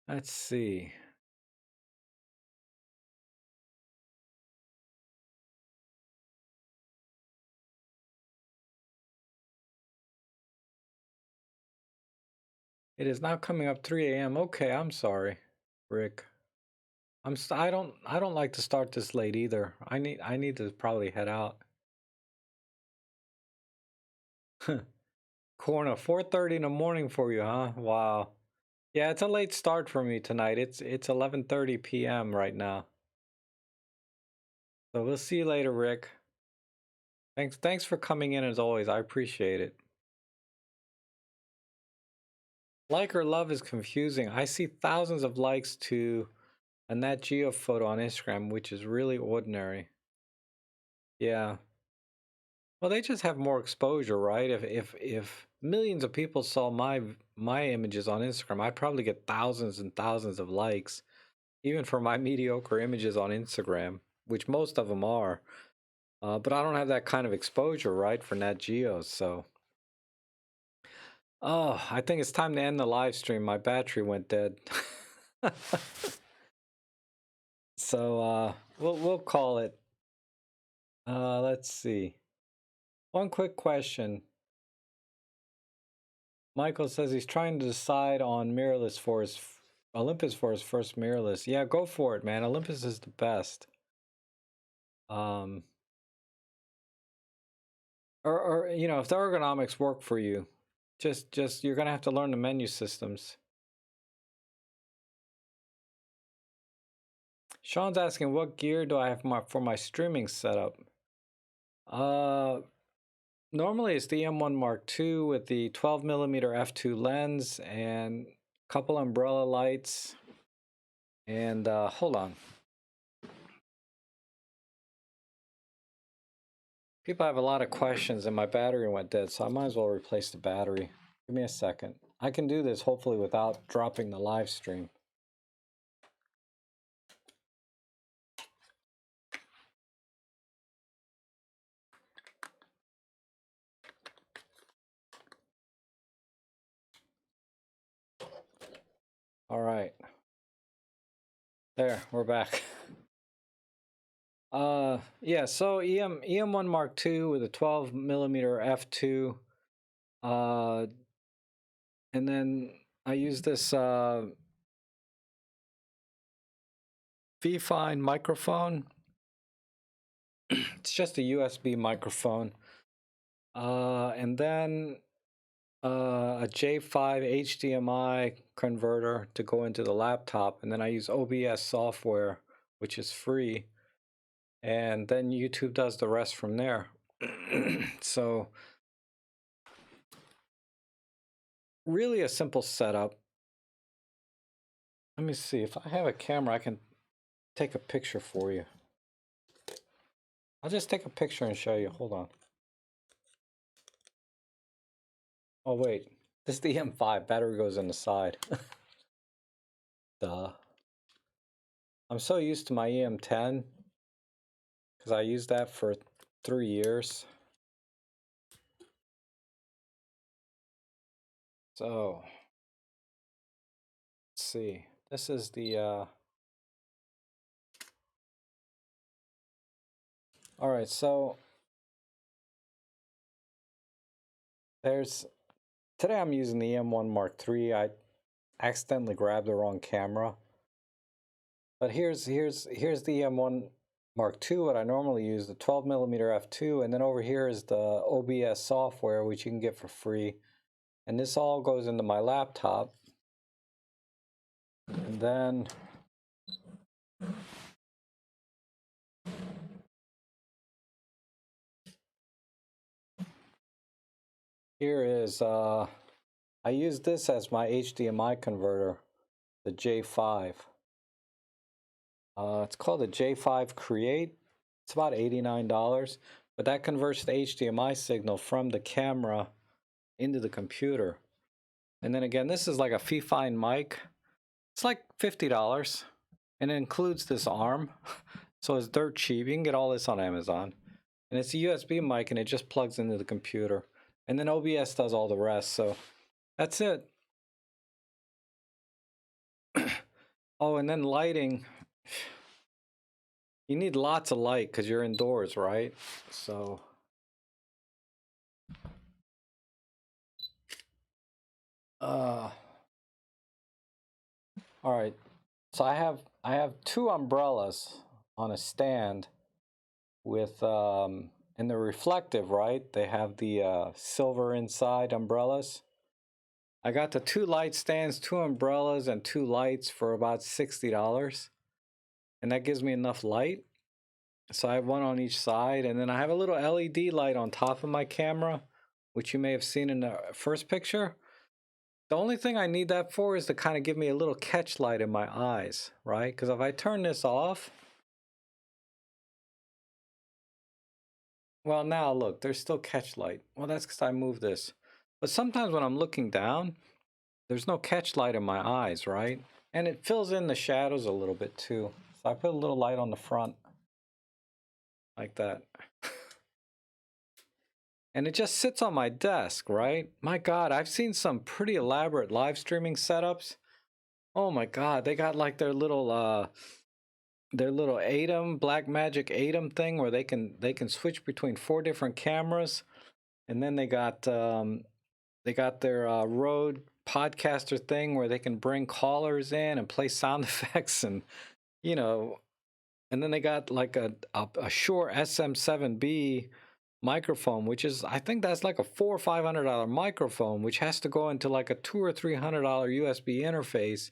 Let's see. It is now coming up 3 a.m. Okay, I'm sorry, Rick. I don't like to start this late either. I need to probably head out. Corner, 4:30 in the morning for you, huh? Wow. Yeah, it's a late start for me tonight. It's 11:30 p.m. right now. So we'll see you later, Rick. Thanks for coming in as always. I appreciate it. Like or love is confusing. I see thousands of likes to a Nat Geo photo on Instagram, which is really ordinary. Yeah. Well, they just have more exposure, right? If millions of people saw my images on Instagram, I'd probably get thousands and thousands of likes, even for my mediocre images on Instagram, which most of them are. But I don't have that kind of exposure, right, for Nat Geo. So, oh, I think it's time to end the live stream. My battery went dead. So we'll call it. Let's see. One quick question. Michael says he's trying to decide on mirrorless for his Olympus for his first mirrorless. Yeah, go for it, man. Olympus is the best. Or you know, if the ergonomics work for you, just you're gonna have to learn the menu systems. Sean's asking, what gear do I have for my streaming setup? Normally it's the M1 Mark II with the 12mm f2 lens and a couple umbrella lights. And hold on. People have a lot of questions and my battery went dead, so I might as well replace the battery. Give me a second. I can do this hopefully without dropping the live stream. All right. There, we're back. Yeah, so EM1 Mark II with a 12mm f2. And then I use this V-Fine microphone. It's just a USB microphone. And then a J5 HDMI converter to go into the laptop. And then I use OBS software, which is free. And then YouTube does the rest from there. So really a simple setup. Let me see. If I have a camera, I can take a picture for you. I'll just take a picture and show you. Hold on. Oh, wait. This is the M5. Battery goes in the side. Duh. I'm so used to my EM10 because I used that for 3 years. So, let's see. This is the... All right, so... Today I'm using the M1 Mark III. I accidentally grabbed the wrong camera. But here's the M1 Mark II, what I normally use, the 12mm f2, and then over here is the OBS software, which you can get for free. And this all goes into my laptop. And then here is, I use this as my HDMI converter, the J5. It's called the J5 Create. It's about $89, but that converts the HDMI signal from the camera into the computer. And then again, this is like a Fifine mic. It's like $50, and it includes this arm. So it's dirt cheap. You can get all this on Amazon. And it's a USB mic, and it just plugs into the computer. And then OBS does all the rest, so that's it. Oh, and then lighting. You need lots of light because you're indoors, right? So... all right. So I have 2 umbrellas on a stand with and they're reflective, right? They have the silver inside umbrellas. I got the 2 light stands, 2 umbrellas, and 2 lights for about $60. And that gives me enough light. So I have one on each side, and then I have a little LED light on top of my camera, which you may have seen in the first picture. The only thing I need that for is to kind of give me a little catch light in my eyes, right? Because if I turn this off, well, now look, there's still catch light. Well, that's because I moved this. But sometimes when I'm looking down, there's no catch light in my eyes, right? And it fills in the shadows a little bit too. So I put a little light on the front, like that. And it just sits on my desk, right? My God, I've seen some pretty elaborate live streaming setups. Oh my God, they got like their little their little ATEM Black Magic ATEM thing where they can switch between 4 different cameras, and then they got their Rode podcaster thing where they can bring callers in and play sound effects, and you know, and then they got like a Shure SM7B microphone, which is, I think that's like a $400 or $500 microphone, which has to go into like a $200 or $300 USB interface,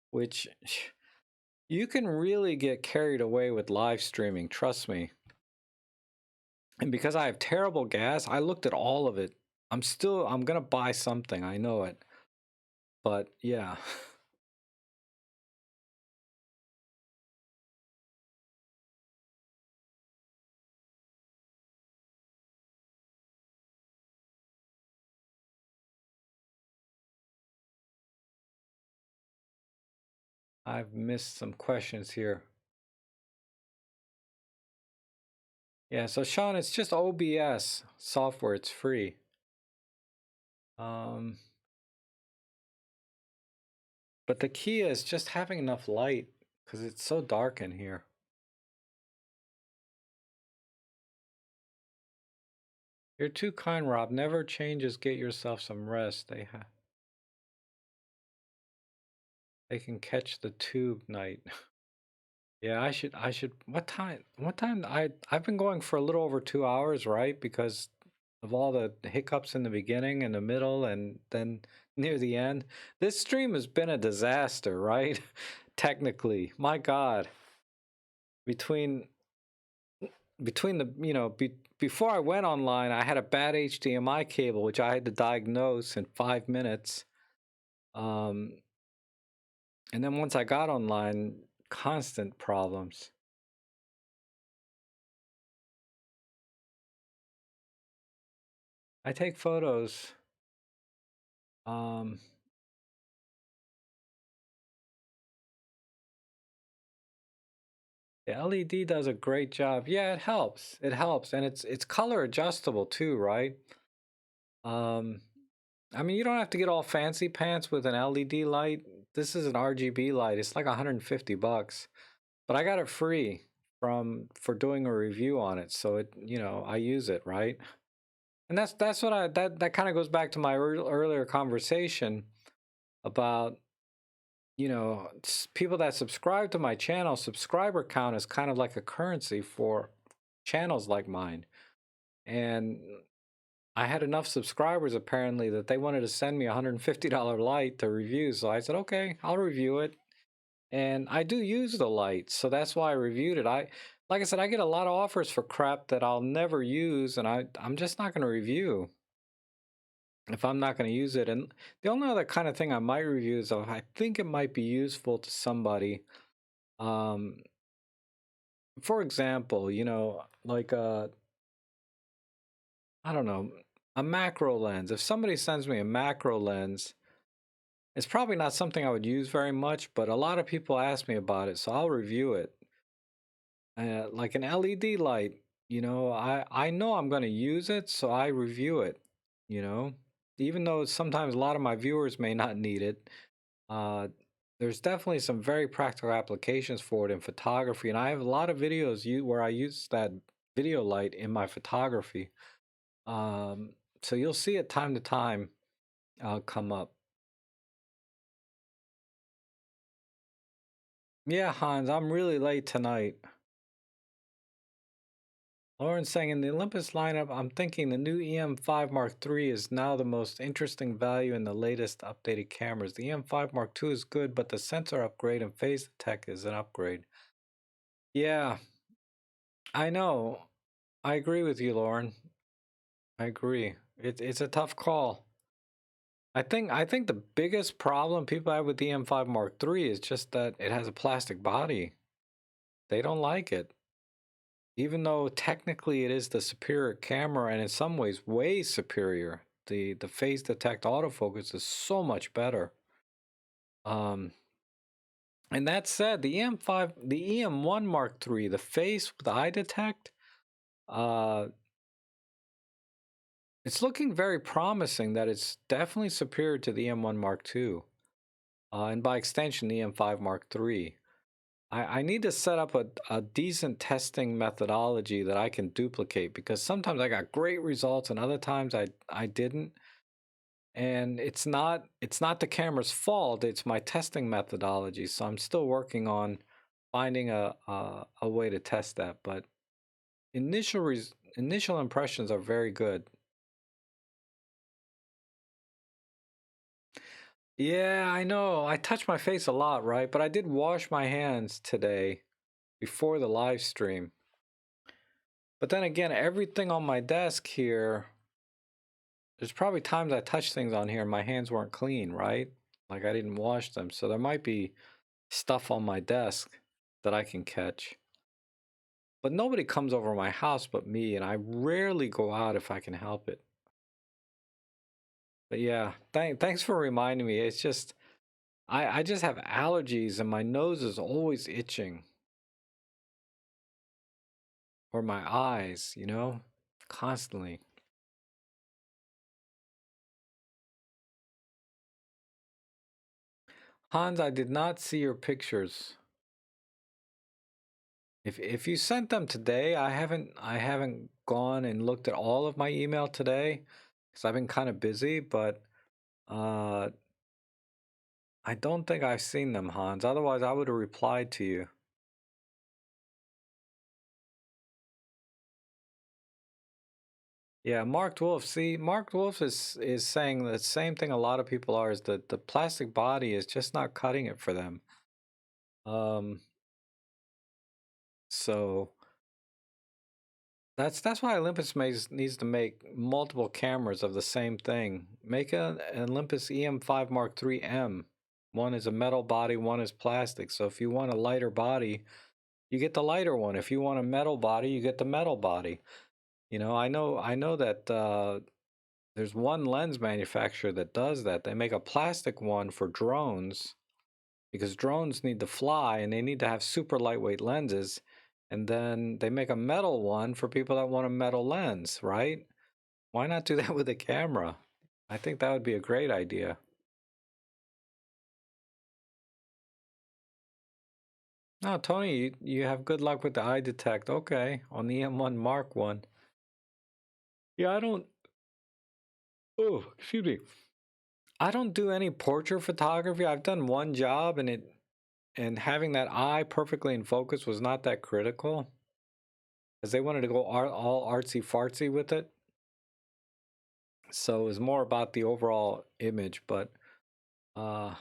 which you can really get carried away with live streaming, trust me. And because I have terrible gas, I looked at all of it. I'm gonna buy something, I know it. But yeah, I've missed some questions here. Yeah, so Sean, it's just OBS software, it's free. Um, but the key is just having enough light because it's so dark in here. You're too kind, Rob. Never changes. Get yourself some rest. They can catch the tube night. Yeah, I should what time I've been going for a little over 2 hours, right? Because of all the hiccups in the beginning and the middle and then near the end. This stream has been a disaster, right? Technically. My God. Between the before I went online, I had a bad HDMI cable which I had to diagnose in 5 minutes. Um and then once I got online, constant problems. I take photos. Um, the LED does a great job. Yeah, it helps. It helps, and it's color adjustable too, right? Um, I mean, you don't have to get all fancy pants with an LED light. This is an RGB light. It's like 150 bucks, but I got it free for doing a review on it. So I use it, right? And that's what that kind of goes back to my earlier conversation about people that subscribe to my channel. Subscriber count is kind of like a currency for channels like mine. And I had enough subscribers apparently that they wanted to send me a $150 light to review. So I said, okay, I'll review it. And I do use the light, so that's why I reviewed it. Like I said, I get a lot of offers for crap that I'll never use, and I'm just not going to review if I'm not going to use it. And the only other kind of thing I might review is if I think it might be useful to somebody. Um, for example, like I don't know, a macro lens. If somebody sends me a macro lens, it's probably not something I would use very much, but a lot of people ask me about it, so I'll review it. Like an LED light, I know I'm going to use it, so I review it, you know, even though sometimes a lot of my viewers may not need it. Uh, there's definitely some very practical applications for it in photography, and I have a lot of videos where I use that video light in my photography. So you'll see it time to time come up. Yeah, Hans, I'm really late tonight. Lauren's saying in the Olympus lineup, I'm thinking the new EM5 Mark III is now the most interesting value in the latest updated cameras. The EM5 Mark II is good, but the sensor upgrade and phase tech is an upgrade. Yeah, I know. I agree with you, Lauren. I agree. It's a tough call. I think the biggest problem people have with the EM5 Mark III is just that it has a plastic body. They don't like it. Even though technically it is the superior camera and in some ways way superior, the phase detect autofocus is so much better. And that said, the EM1 Mark III, the face with the eye detect, uh, it's looking very promising that it's definitely superior to the EM1 Mark II, and by extension the EM5 Mark III. I need to set up a decent testing methodology that I can duplicate, because sometimes I got great results and other times I didn't. And it's not the camera's fault, it's my testing methodology. So I'm still working on finding a way to test that. But initial impressions are very good. Yeah, I know. I touch my face a lot, right? But I did wash my hands today before the live stream. But then again, everything on my desk here, there's probably times I touched things on here and my hands weren't clean, right? Like I didn't wash them. So there might be stuff on my desk that I can catch. But nobody comes over my house but me, and I rarely go out if I can help it. But yeah, thanks for reminding me. It's just I just have allergies and my nose is always itching. Or my eyes, constantly. Hans, I did not see your pictures. If you sent them today, I haven't gone and looked at all of my email today because I've been kind of busy, but uh I don't think I've seen them, Hans. Otherwise, I would have replied to you. Yeah, Mark Wolf. See, Mark Wolf is saying the same thing a lot of people are, is that the plastic body is just not cutting it for them. Um, so that's why Olympus needs to make multiple cameras of the same thing. Make an Olympus EM5 Mark III M. One is a metal body, one is plastic. So if you want a lighter body, you get the lighter one. If you want a metal body, you get the metal body. I know that there's one lens manufacturer that does that. They make a plastic one for drones because drones need to fly and they need to have super lightweight lenses. And then they make a metal one for people that want a metal lens, right? Why not do that with a camera? I think that would be a great idea. No, Tony, you have good luck with the eye detect. Okay, on the M1 Mark 1. Yeah, I don't. Oh, excuse me. I don't do any portrait photography. I've done one job and having that eye perfectly in focus was not that critical, because they wanted to go all artsy fartsy with it. So it was more about the overall image. But uh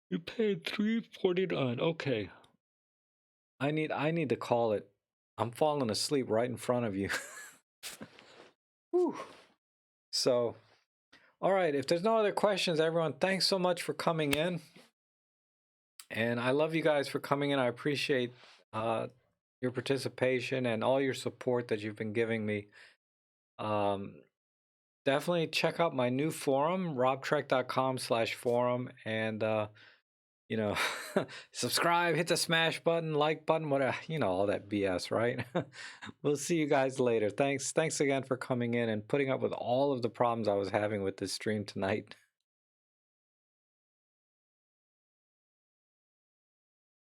you paid $349. Okay. I need to call it. I'm falling asleep right in front of you. Whew. So, all right, if there's no other questions, everyone, thanks so much for coming in. And I love you guys for coming in. I appreciate your participation and all your support that you've been giving me. Um, Definitely check out my new forum, robtrek.com/forum, and you know, subscribe, hit the smash button, like button, whatever, all that BS, right? We'll see you guys later. Thanks again for coming in and putting up with all of the problems I was having with this stream tonight.